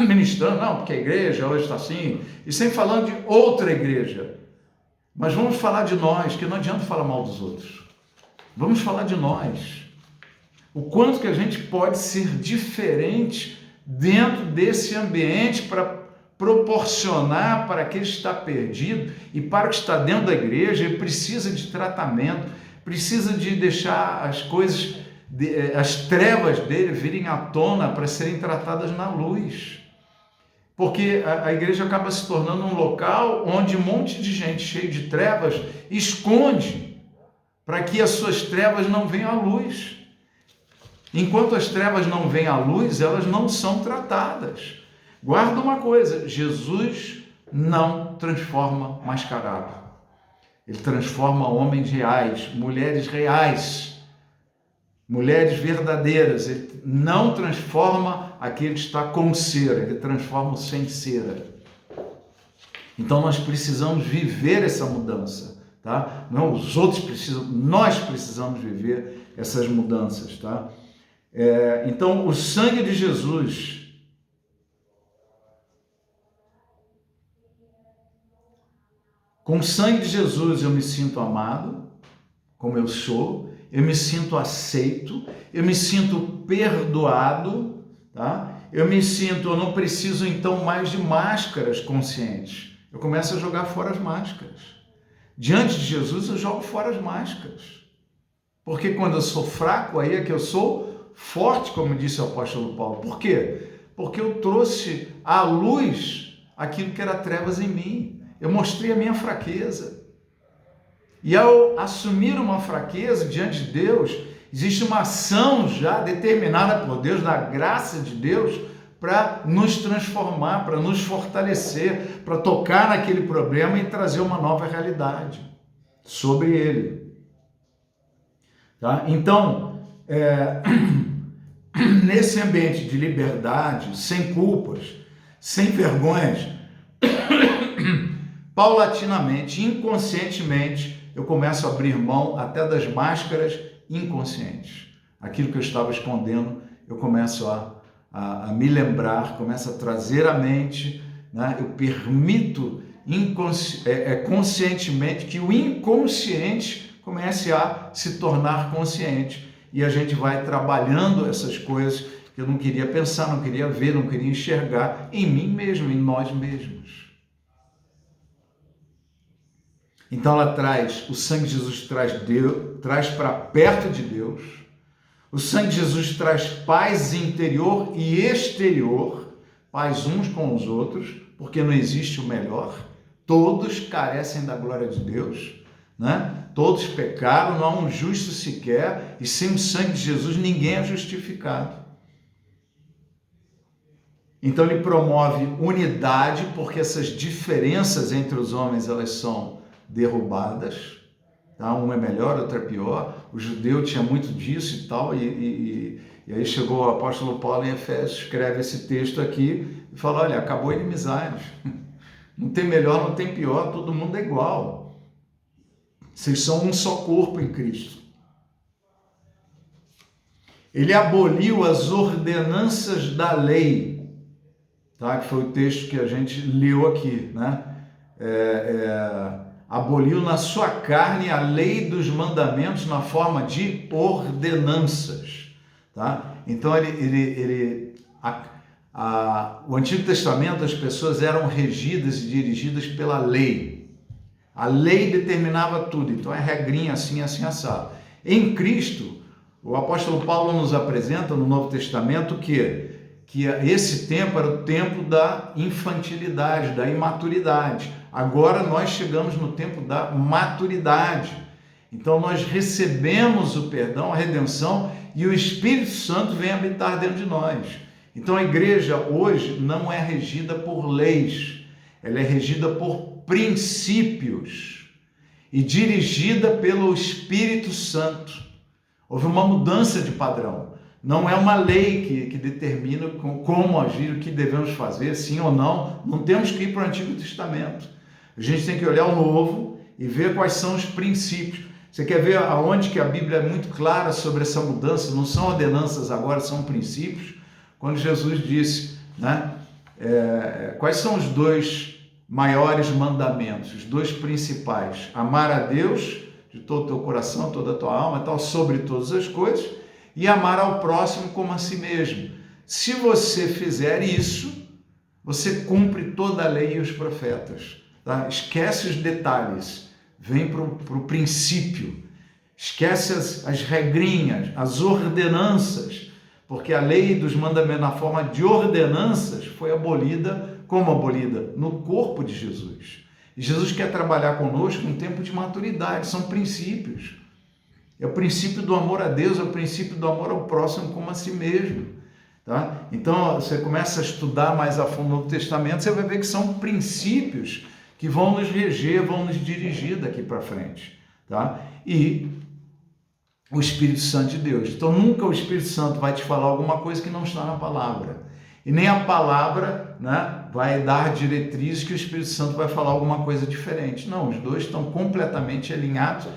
S1: ministrando, não, porque a igreja hoje está assim, e sempre falando de outra igreja. Mas vamos falar de nós, que não adianta falar mal dos outros. Vamos falar de nós. O quanto que a gente pode ser diferente dentro desse ambiente para proporcionar para aquele que está perdido e para o que está dentro da igreja. Ele precisa de tratamento, precisa de deixar as coisas, as trevas dele virem à tona para serem tratadas na luz. Porque a igreja acaba se tornando um local onde um monte de gente cheia de trevas esconde para que as suas trevas não venham à luz. Enquanto as trevas não vêm à luz, elas não são tratadas. Guarda uma coisa, Jesus não transforma mascarado. Ele transforma homens reais, mulheres verdadeiras. Ele não transforma aquele que está com cera, ele transforma o sem cera. Então nós precisamos viver essa mudança, tá? Não os outros precisam, nós precisamos viver essas mudanças, tá? Então o sangue de Jesus, com o sangue de Jesus eu me sinto amado, como eu sou, eu me sinto aceito, eu me sinto perdoado, tá? Eu não preciso então mais de máscaras conscientes. Eu começo a jogar fora as máscaras. Diante de Jesus eu jogo fora as máscaras. Porque quando eu sou fraco, aí é que eu sou forte, como disse o apóstolo Paulo. Por quê? Porque eu trouxe à luz aquilo que era trevas em mim. Eu mostrei a minha fraqueza. E ao assumir uma fraqueza diante de Deus, existe uma ação já determinada por Deus, da graça de Deus, para nos transformar, para nos fortalecer, para tocar naquele problema e trazer uma nova realidade sobre ele. Tá? Então, nesse ambiente de liberdade, sem culpas, sem vergonhas, paulatinamente, inconscientemente, eu começo a abrir mão até das máscaras inconscientes. Aquilo que eu estava escondendo, eu começo a me lembrar, começo a trazer à mente, né? Eu permito conscientemente que o inconsciente comece a se tornar consciente. E a gente vai trabalhando essas coisas que eu não queria pensar, não queria ver, não queria enxergar em mim mesmo, em nós mesmos. Então ela traz, o sangue de Jesus traz para perto de Deus. O sangue de Jesus traz paz interior e exterior, paz uns com os outros, porque não existe o melhor. Todos carecem da glória de Deus, né? Todos pecaram, não há um justo sequer, e sem o sangue de Jesus ninguém é justificado. Então ele promove unidade, porque essas diferenças entre os homens, elas são derrubadas, tá? Um é melhor, outro é pior. O judeu tinha muito disso e tal, e aí chegou o apóstolo Paulo em Efésios, escreve esse texto aqui e fala, olha, acabou a inimizade, não tem melhor, não tem pior, todo mundo é igual, vocês são um só corpo em Cristo. Ele aboliu as ordenanças da lei, tá? Que foi o texto que a gente leu aqui, né? Aboliu na sua carne a lei dos mandamentos na forma de ordenanças, tá? Então o Antigo Testamento, as pessoas eram regidas e dirigidas pela lei. A lei determinava tudo, então é regrinha assim, assim, assado. Em Cristo, o apóstolo Paulo nos apresenta no Novo Testamento que esse tempo era o tempo da infantilidade, da imaturidade. Agora nós chegamos no tempo da maturidade. Então nós recebemos o perdão, a redenção, e o Espírito Santo vem habitar dentro de nós. Então a igreja hoje não é regida por leis, ela é regida por princípios e dirigida pelo Espírito Santo. Houve uma mudança de padrão. Não é uma lei que determina como agir, o que devemos fazer, sim ou não. Não temos que ir para o Antigo Testamento. A gente tem que olhar o Novo e ver quais são os princípios. Você quer ver aonde que a Bíblia é muito clara sobre essa mudança? Não são ordenanças agora, são princípios. Quando Jesus disse, né, quais são os dois maiores mandamentos, os dois principais? Amar a Deus de todo o teu coração, toda a tua alma, tal, sobre todas as coisas, e amar ao próximo como a si mesmo. Se você fizer isso, você cumpre toda a lei e os profetas. Tá? Esquece os detalhes, vem para o princípio, esquece as regrinhas, as ordenanças, porque a lei dos mandamentos na forma de ordenanças foi abolida, como abolida? No corpo de Jesus. E Jesus quer trabalhar conosco em tempo de maturidade, são princípios. É o princípio do amor a Deus, é o princípio do amor ao próximo como a si mesmo. Tá? Então, você começa a estudar mais a fundo o Novo Testamento, você vai ver que são princípios que vão nos reger, vão nos dirigir daqui para frente. Tá? E o Espírito Santo de Deus. Então, nunca o Espírito Santo vai te falar alguma coisa que não está na palavra. E nem a palavra, né, vai dar diretrizes que o Espírito Santo vai falar alguma coisa diferente. Não, os dois estão completamente alinhados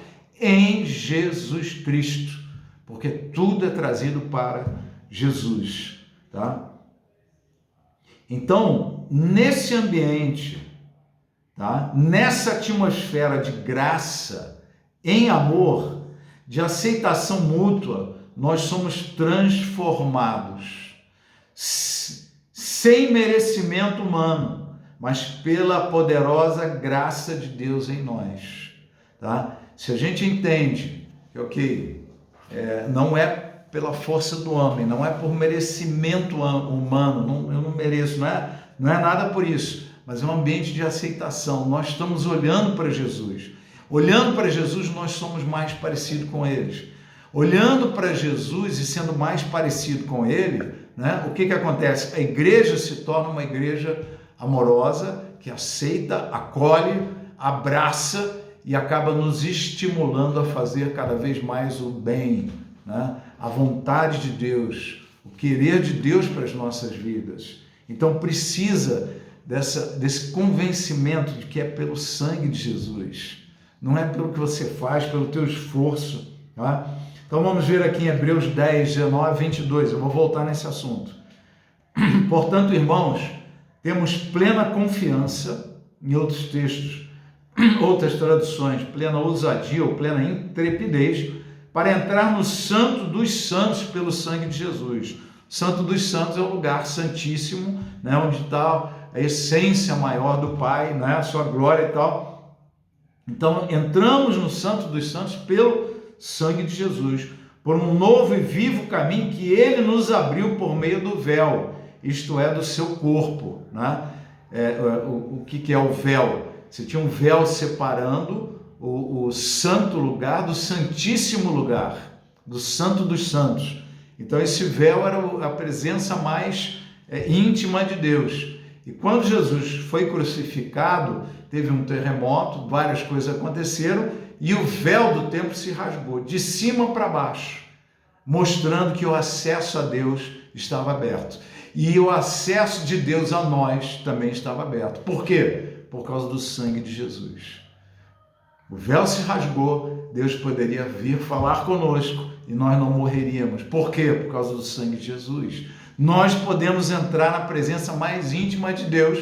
S1: em Jesus Cristo, porque tudo é trazido para Jesus, tá? Então, nesse ambiente, tá? Nessa atmosfera de graça, em amor, de aceitação mútua, nós somos transformados, sem merecimento humano, mas pela poderosa graça de Deus em nós, tá? Se a gente entende que, não é pela força do homem, não é por merecimento humano, eu não mereço, não é nada por isso, mas é um ambiente de aceitação. Nós estamos olhando para Jesus. Olhando para Jesus, nós somos mais parecidos com eles. Olhando para Jesus e sendo mais parecido com ele, né, o que acontece? A igreja se torna uma igreja amorosa, que aceita, acolhe, abraça e acaba nos estimulando a fazer cada vez mais o bem, né? A vontade de Deus, o querer de Deus para as nossas vidas. Então precisa desse convencimento de que é pelo sangue de Jesus, não é pelo que você faz, pelo teu esforço. Tá? Então vamos ver aqui em Hebreus 10, 19, 22, eu vou voltar nesse assunto. Portanto, irmãos, temos plena confiança, em outros textos, outras traduções, plena ousadia ou plena intrepidez, para entrar no Santo dos Santos pelo sangue de Jesus. O Santo dos Santos é o lugar santíssimo, né, onde está a essência maior do Pai, né, a sua glória e tal. Então, entramos no Santo dos Santos pelo sangue de Jesus, por um novo e vivo caminho que ele nos abriu por meio do véu, isto é, do seu corpo, né? O que é o véu? Você tinha um véu separando o santo lugar do santíssimo lugar, do santo dos santos. Então esse véu era a presença mais íntima de Deus. E quando Jesus foi crucificado, teve um terremoto, várias coisas aconteceram e o véu do templo se rasgou de cima para baixo, mostrando que o acesso a Deus estava aberto. E o acesso de Deus a nós também estava aberto. Por quê? Por causa do sangue de Jesus. O véu se rasgou, Deus poderia vir falar conosco e nós não morreríamos. Por quê? Por causa do sangue de Jesus. Nós podemos entrar na presença mais íntima de Deus,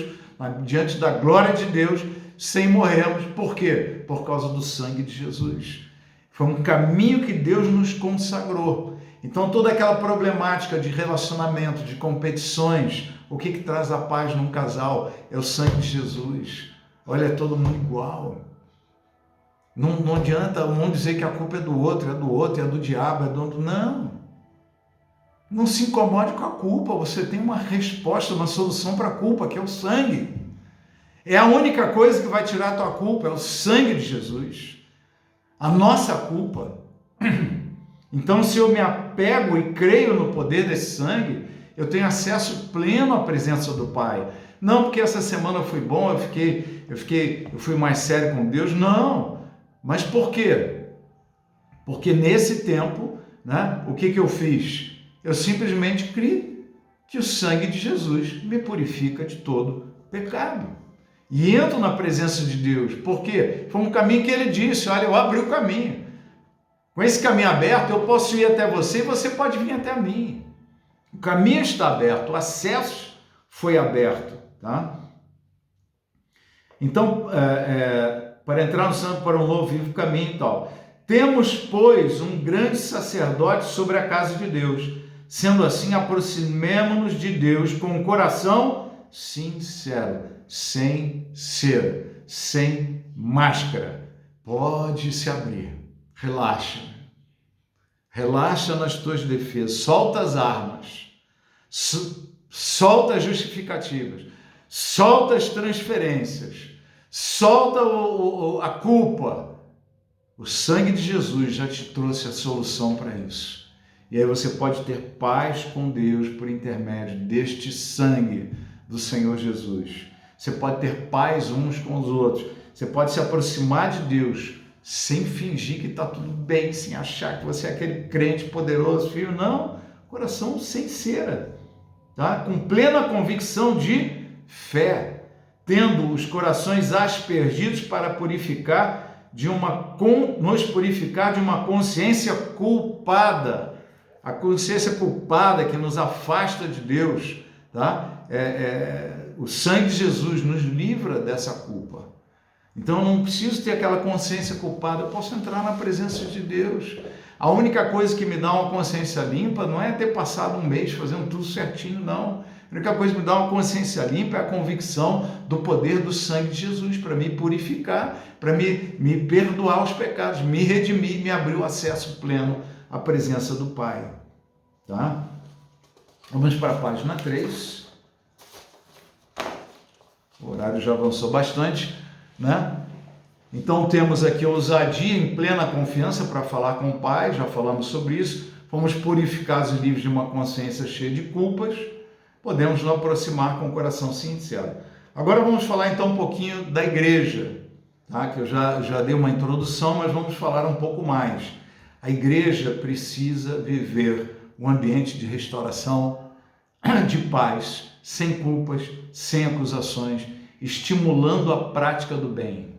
S1: diante da glória de Deus, sem morrermos. Por quê? Por causa do sangue de Jesus. Foi um caminho que Deus nos consagrou. Então toda aquela problemática de relacionamento, de competições, o que traz a paz num casal? É o sangue de Jesus. Olha, é todo mundo igual. Não adianta um dizer que a culpa é do outro, é do diabo, é do outro. Não. Não se incomode com a culpa. Você tem uma resposta, uma solução para a culpa, que é o sangue. É a única coisa que vai tirar a tua culpa, é o sangue de Jesus. A nossa culpa. Então, se eu me apego e creio no poder desse sangue, eu tenho acesso pleno à presença do Pai. Não porque essa semana foi bom, eu fui mais sério com Deus. Não. Mas por quê? Porque nesse tempo, né, o que eu fiz? Eu simplesmente criei que o sangue de Jesus me purifica de todo pecado. E entro na presença de Deus. Por quê? Foi um caminho que ele disse, olha, eu abri o caminho. Com esse caminho aberto, eu posso ir até você e você pode vir até mim. O caminho está aberto, o acesso foi aberto, tá? Então, para entrar no santo, para um novo vivo caminho e tal. Temos, pois, um grande sacerdote sobre a casa de Deus. Sendo assim, aproximemo-nos de Deus com um coração sincero, sem cera, sem máscara. Pode se abrir. Relaxa. Relaxa nas tuas defesas. Solta as armas. Solta as justificativas. Solta as transferências. Solta a culpa. O sangue de Jesus já te trouxe a solução para isso. E aí você pode ter paz com Deus por intermédio deste sangue do Senhor Jesus. Você pode ter paz uns com os outros. Você pode se aproximar de Deus sem fingir que está tudo bem, sem achar que você é aquele crente poderoso, filho. Não, coração sem cera, tá? Com plena convicção de fé, tendo os corações aspergidos para nos purificar de uma consciência culpada. A consciência culpada que nos afasta de Deus, tá? O sangue de Jesus nos livra dessa culpa. Então eu não preciso ter aquela consciência culpada, eu posso entrar na presença de Deus. A única coisa que me dá uma consciência limpa não é ter passado um mês fazendo tudo certinho, não. A única coisa que me dá uma consciência limpa é a convicção do poder do sangue de Jesus para me purificar, para me perdoar os pecados, me redimir, me abrir o acesso pleno à presença do Pai. Tá? Vamos para a página 3. O horário já avançou bastante, né? Então temos aqui a ousadia em plena confiança para falar com o Pai, já falamos sobre isso. Fomos purificados e livres de uma consciência cheia de culpas. Podemos nos aproximar com o coração sincero. Agora vamos falar então um pouquinho da igreja, tá? Que eu já dei uma introdução, mas vamos falar um pouco mais. A igreja precisa viver um ambiente de restauração, de paz, sem culpas, sem acusações, estimulando a prática do bem.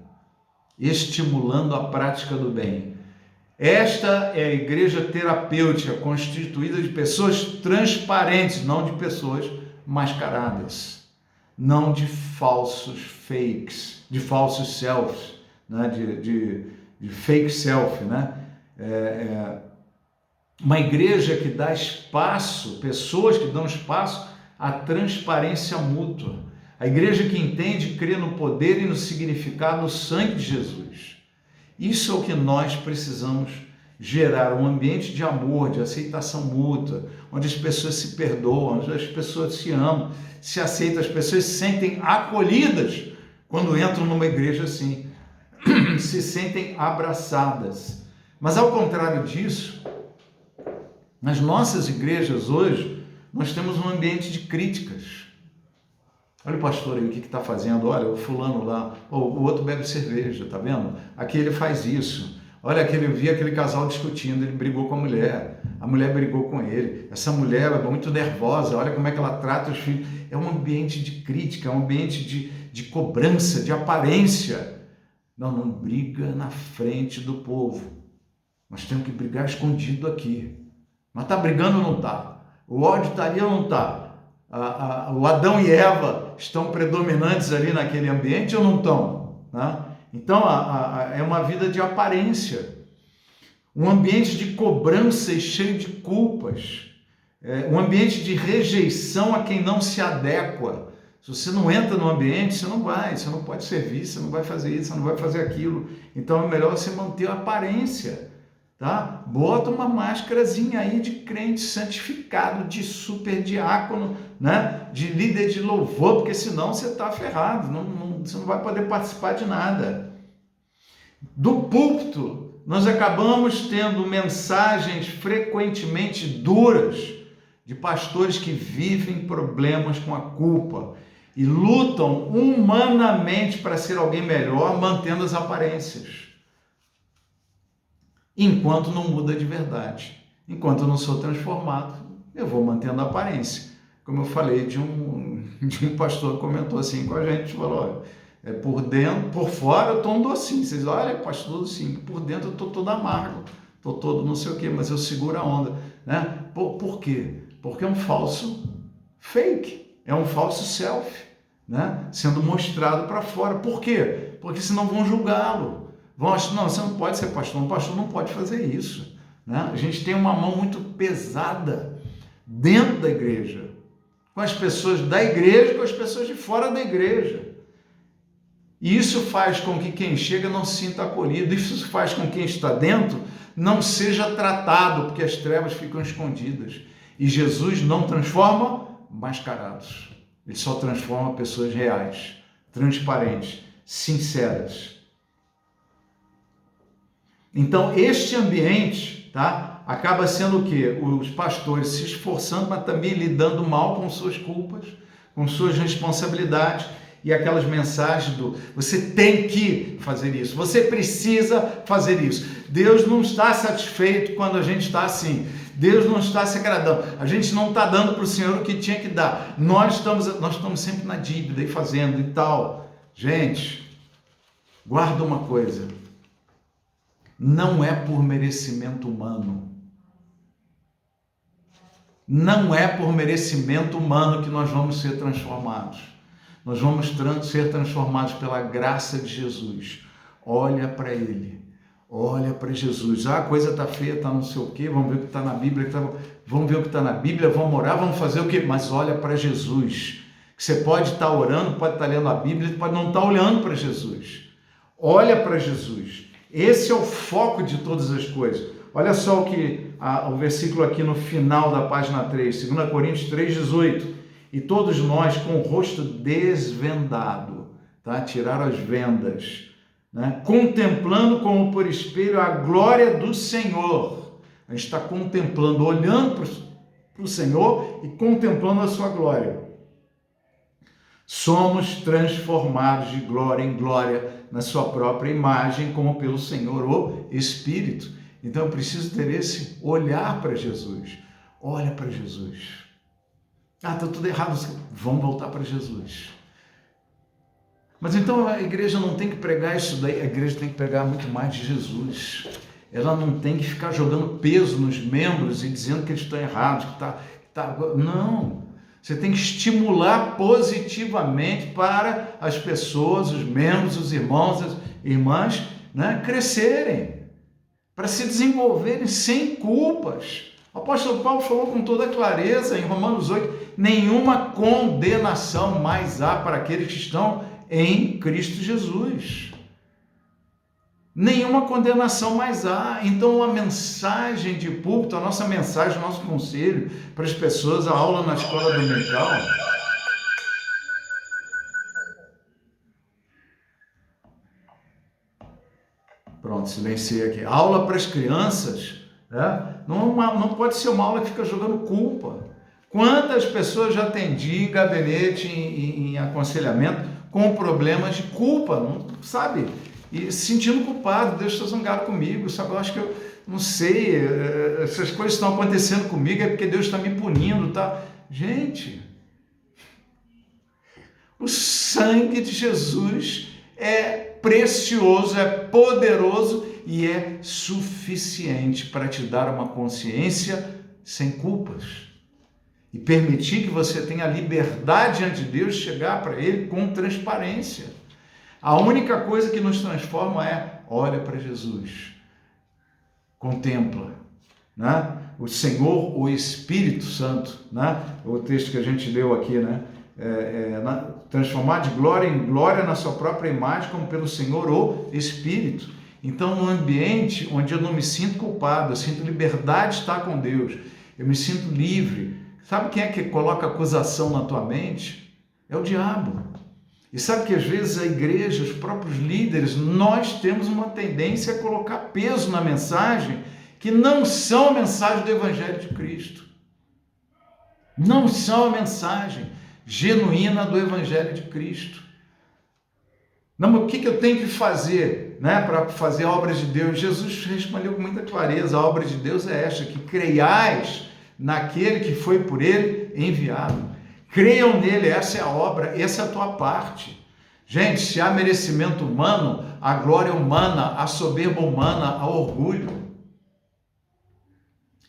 S1: Estimulando a prática do bem. Esta é a igreja terapêutica, constituída de pessoas transparentes, não de pessoas mascaradas, não de falsos fakes, de falsos selfies, né? de fake selfie, né? Uma igreja que dá espaço, pessoas que dão espaço à transparência mútua. A igreja que entende e crê no poder e no significado do sangue de Jesus. Isso é o que nós precisamos gerar, um ambiente de amor, de aceitação mútua, onde as pessoas se perdoam, onde as pessoas se amam, se aceitam, as pessoas se sentem acolhidas quando entram numa igreja assim, se sentem abraçadas. Mas ao contrário disso, nas nossas igrejas hoje, nós temos um ambiente de críticas. Olha o pastor aí, o que está fazendo? Olha, o fulano lá, o outro bebe cerveja, tá vendo? Aqui ele faz isso. Olha, eu vi aquele casal discutindo, ele brigou com a mulher brigou com ele. Essa mulher é muito nervosa, olha como é que ela trata os filhos. É um ambiente de crítica, é um ambiente de cobrança, de aparência. Não briga na frente do povo. Nós temos que brigar escondido aqui. Mas está brigando ou não está? O ódio está ali ou não está? O Adão e Eva estão predominantes ali naquele ambiente ou não estão? Né? Então, é uma vida de aparência, um ambiente de cobrança e cheio de culpas, um ambiente de rejeição a quem não se adequa. Se você não entra no ambiente, você não pode servir, você não vai fazer isso, você não vai fazer aquilo. Então, é melhor você manter a aparência. Tá? Bota uma máscarazinha aí de crente santificado, de super diácono, né? De líder de louvor, porque senão você está ferrado, você não vai poder participar de nada. Do púlpito, nós acabamos tendo mensagens frequentemente duras de pastores que vivem problemas com a culpa e lutam humanamente para ser alguém melhor, mantendo as aparências. Enquanto não muda de verdade. Enquanto eu não sou transformado, eu vou mantendo a aparência. Como eu falei de um pastor que comentou assim com a gente, falou, olha, por dentro, por fora eu estou um docinho. Vocês olha, pastor docinho, por dentro eu estou todo amargo, estou todo não sei o quê, mas eu seguro a onda. Né? Por quê? Porque é um falso fake, é um falso self, né? Sendo mostrado para fora. Por quê? Porque senão vão julgá-lo. Vão achar, não, você não pode ser pastor, um pastor não pode fazer isso. Né? A gente tem uma mão muito pesada dentro da igreja, com as pessoas da igreja, com as pessoas de fora da igreja. E isso faz com que quem chega não se sinta acolhido, isso faz com que quem está dentro não seja tratado, porque as trevas ficam escondidas. E Jesus não transforma mascarados, ele só transforma pessoas reais, transparentes, sinceras. Então, este ambiente, tá, acaba sendo o quê? Os pastores se esforçando, mas também lidando mal com suas culpas, com suas responsabilidades e aquelas mensagens do você tem que fazer isso, você precisa fazer isso. Deus não está satisfeito quando a gente está assim. Deus não está se agradando. A gente não está dando para o Senhor o que tinha que dar. Nós estamos sempre na dívida e fazendo e tal. Gente, guarda uma coisa. Não é por merecimento humano. Não é por merecimento humano que nós vamos ser transformados. Nós vamos ser transformados pela graça de Jesus. Olha para Ele. Olha para Jesus. A coisa está feia, está não sei o quê. Vamos ver o que está na Bíblia. Vamos ver o que está na Bíblia. Vamos orar, vamos fazer o quê? Mas olha para Jesus. Você pode estar orando, pode estar lendo a Bíblia, pode não estar olhando para Jesus. Olha para Jesus. Esse é o foco de todas as coisas. Olha só o versículo aqui no final da página 3, 2 Coríntios 3,18. E todos nós com o rosto desvendado, tá? Tiraram as vendas, né? Contemplando como por espelho a glória do Senhor. A gente está contemplando, olhando para o Senhor e contemplando a sua glória. Somos transformados de glória em glória na sua própria imagem, como pelo Senhor, o Espírito. Então eu preciso ter esse olhar para Jesus. Olha para Jesus. Está tudo errado. Vamos voltar para Jesus. Mas então a igreja não tem que pregar isso daí, a igreja tem que pregar muito mais de Jesus. Ela não tem que ficar jogando peso nos membros e dizendo que eles estão errados, Não. Você tem que estimular positivamente para as pessoas, os membros, os irmãos, as irmãs, né, crescerem, para se desenvolverem sem culpas. O apóstolo Paulo falou com toda clareza em Romanos 8, nenhuma condenação mais há para aqueles que estão em Cristo Jesus. nenhuma condenação mais há. Então a mensagem de púlpito, a nossa mensagem, o nosso conselho para as pessoas, a aula na escola dominical, pronto, silenciei aqui, aula para as crianças, né? Não pode ser uma aula que fica jogando culpa. Quantas pessoas já atendi em gabinete, em aconselhamento, com problemas de culpa, não sabe? E se sentindo culpado, Deus está zangado comigo, sabe? Eu acho que eu não sei, essas coisas estão acontecendo comigo, é porque Deus está me punindo, tá? Gente, o sangue de Jesus é precioso, é poderoso e é suficiente para te dar uma consciência sem culpas e permitir que você tenha liberdade diante de Deus, chegar para Ele com transparência. A única coisa que nos transforma é olha para Jesus, contempla, né? O Senhor, o Espírito Santo, né? O texto que a gente leu aqui, né? Transformar de glória em glória na sua própria imagem, como pelo Senhor o Espírito. Então, num ambiente onde eu não me sinto culpado, eu sinto liberdade de estar com Deus, eu me sinto livre. Sabe quem é que coloca acusação na tua mente? É o diabo. E sabe que às vezes a igreja, os próprios líderes, nós temos uma tendência a colocar peso na mensagem que não são a mensagem do Evangelho de Cristo. Não são a mensagem genuína do Evangelho de Cristo. Não, mas o que eu tenho que fazer, né, para fazer a obra de Deus? Jesus respondeu com muita clareza, a obra de Deus é esta, que creiais naquele que foi por ele enviado. Creiam nele, essa é a obra, essa é a tua parte. Gente, se há merecimento humano, a glória humana, a soberba humana, a orgulho.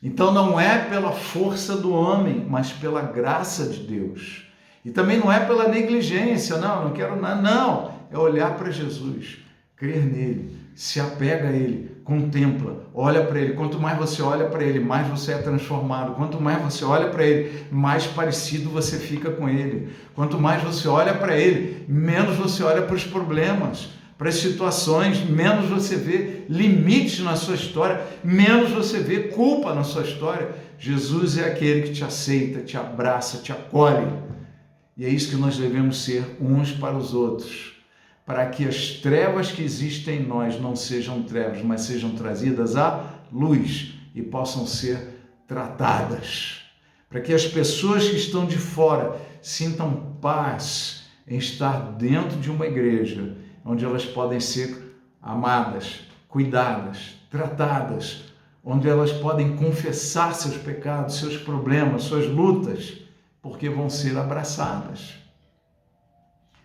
S1: Então não é pela força do homem, mas pela graça de Deus. E também não é pela negligência, não quero nada, não. É olhar para Jesus, crer nele, se apega a ele, contempla, olha para ele. Quanto mais você olha para ele, mais você é transformado. Quanto mais você olha para ele, mais parecido você fica com ele. Quanto mais você olha para ele, menos você olha para os problemas, para as situações, menos você vê limites na sua história, menos você vê culpa na sua história. Jesus é aquele que te aceita, te abraça, te acolhe. E é isso que nós devemos ser uns para os outros, para que as trevas que existem em nós não sejam trevas, mas sejam trazidas à luz e possam ser tratadas. Para que as pessoas que estão de fora sintam paz em estar dentro de uma igreja, onde elas podem ser amadas, cuidadas, tratadas, onde elas podem confessar seus pecados, seus problemas, suas lutas, porque vão ser abraçadas.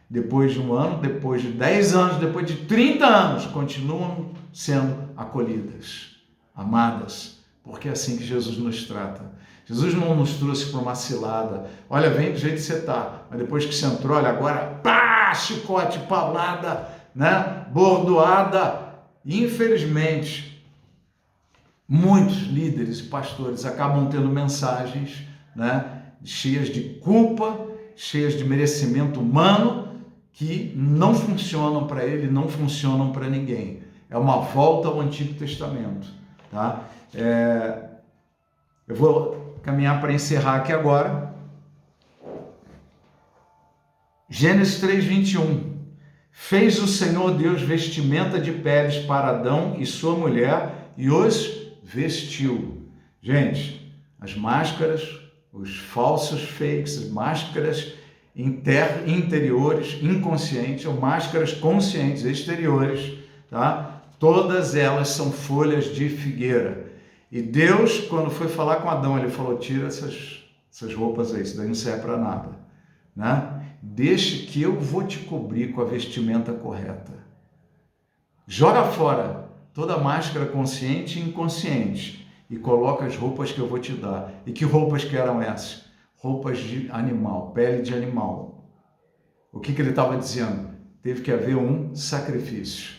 S1: Depois de um ano, depois de 10 anos, depois de 30 anos, continuam sendo acolhidas, amadas, porque é assim que Jesus nos trata. Jesus não nos trouxe para uma cilada. Olha, vem do jeito que você está, mas depois que você entrou, olha, agora, pá, chicote, paulada, né, bordoada. Infelizmente, muitos líderes e pastores acabam tendo mensagens, né, cheias de culpa, cheias de merecimento humano, que não funcionam para ele, não funcionam para ninguém. É uma volta ao Antigo Testamento, tá? Eu vou caminhar para encerrar aqui agora. Gênesis 3:21. Fez o Senhor Deus vestimenta de peles para Adão e sua mulher e os vestiu. Gente, as máscaras, os falsos fakes, as máscaras interiores, inconscientes, ou máscaras conscientes, exteriores, tá? Todas elas são folhas de figueira. E Deus, quando foi falar com Adão, ele falou, tira essas roupas aí, isso daí não serve para nada, né? Deixe que eu vou te cobrir com a vestimenta correta. Joga fora toda a máscara consciente e inconsciente e coloca as roupas que eu vou te dar. E que roupas que eram essas? Roupas de animal, pele de animal. O que ele estava dizendo? Teve que haver um sacrifício.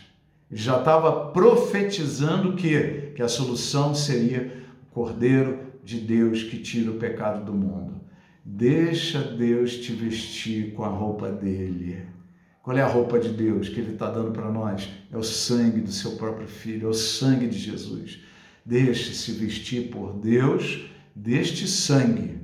S1: Ele já estava profetizando o quê? Que a solução seria o Cordeiro de Deus que tira o pecado do mundo. Deixa Deus te vestir com a roupa dele. Qual é a roupa de Deus que Ele está dando para nós? É o sangue do seu próprio Filho, é o sangue de Jesus. Deixe-se vestir por Deus deste sangue.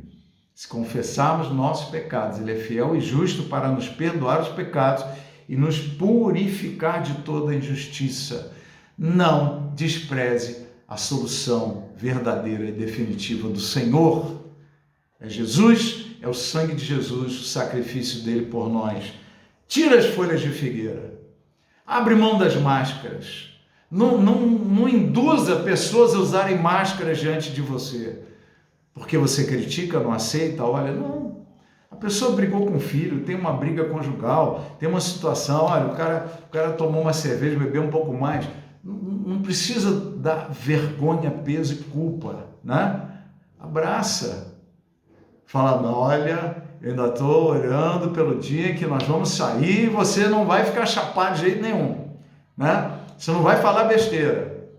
S1: Se confessarmos nossos pecados, Ele é fiel e justo para nos perdoar os pecados e nos purificar de toda injustiça. Não despreze a solução verdadeira e definitiva do Senhor. É Jesus, é o sangue de Jesus, o sacrifício dele por nós. Tira as folhas de figueira. Abre mão das máscaras. Não induza pessoas a usarem máscaras diante de você. Porque você critica, não aceita, olha, não. A pessoa brigou com o filho, tem uma briga conjugal, tem uma situação, olha, o cara tomou uma cerveja, bebeu um pouco mais. Não precisa dar vergonha, peso e culpa, né? Abraça. Fala, olha, eu ainda estou orando pelo dia que nós vamos sair e você não vai ficar chapado de jeito nenhum, né? Você não vai falar besteira,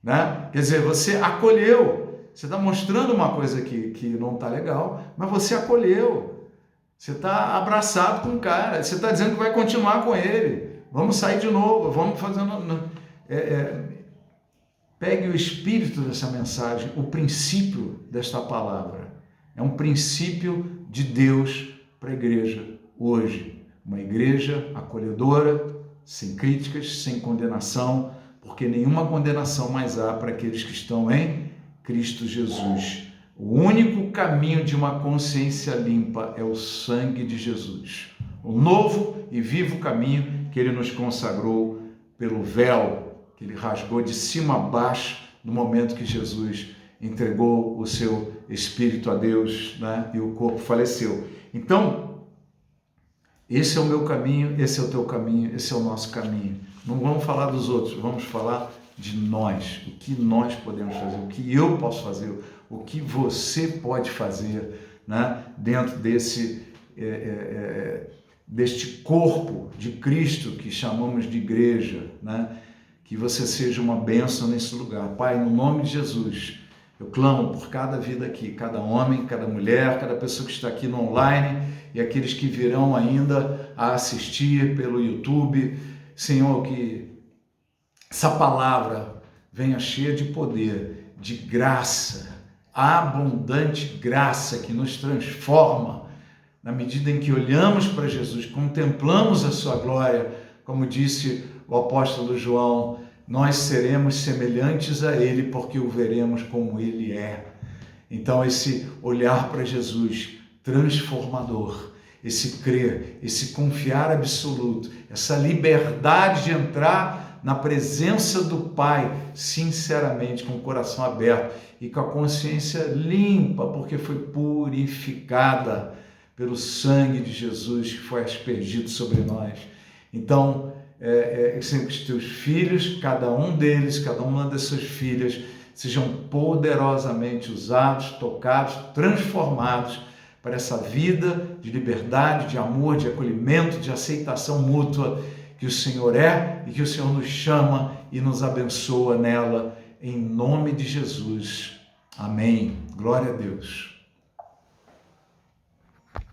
S1: né? Quer dizer, você acolheu, você está mostrando uma coisa que não está legal, mas você acolheu, você está abraçado com o cara, você está dizendo que vai continuar com ele, vamos sair de novo, vamos fazendo... Pegue o espírito dessa mensagem, o princípio desta palavra. É um princípio de Deus para a igreja hoje. Uma igreja acolhedora, sem críticas, sem condenação, porque nenhuma condenação mais há para aqueles que estão em Cristo Jesus. O único caminho de uma consciência limpa é o sangue de Jesus. O novo e vivo caminho que Ele nos consagrou pelo véu, que Ele rasgou de cima a baixo no momento que Jesus entregou o seu espírito a Deus, né? E o corpo faleceu. Então, esse é o meu caminho, esse é o teu caminho, esse é o nosso caminho. Não vamos falar dos outros, vamos falar de nós, o que nós podemos fazer, o que eu posso fazer, o que você pode fazer, né? Dentro deste corpo de Cristo que chamamos de igreja, né? Que você seja uma bênção nesse lugar. Pai, no nome de Jesus, eu clamo por cada vida aqui, cada homem, cada mulher, cada pessoa que está aqui no online e aqueles que virão ainda a assistir pelo YouTube. Senhor, que essa palavra venha cheia de poder, de graça, abundante graça que nos transforma na medida em que olhamos para Jesus, contemplamos a sua glória, como disse o apóstolo João, nós seremos semelhantes a Ele porque o veremos como Ele é. Então esse olhar para Jesus transformador, esse crer, esse confiar absoluto, essa liberdade de entrar na presença do Pai, sinceramente, com o coração aberto e com a consciência limpa, porque foi purificada pelo sangue de Jesus que foi aspergido sobre nós. Então, sempre que os teus filhos, cada um deles, cada uma das suas filhas, sejam poderosamente usados, tocados, transformados para essa vida de liberdade, de amor, de acolhimento, de aceitação mútua que o Senhor é e que o Senhor nos chama e nos abençoa nela, em nome de Jesus. Amém. Glória a Deus.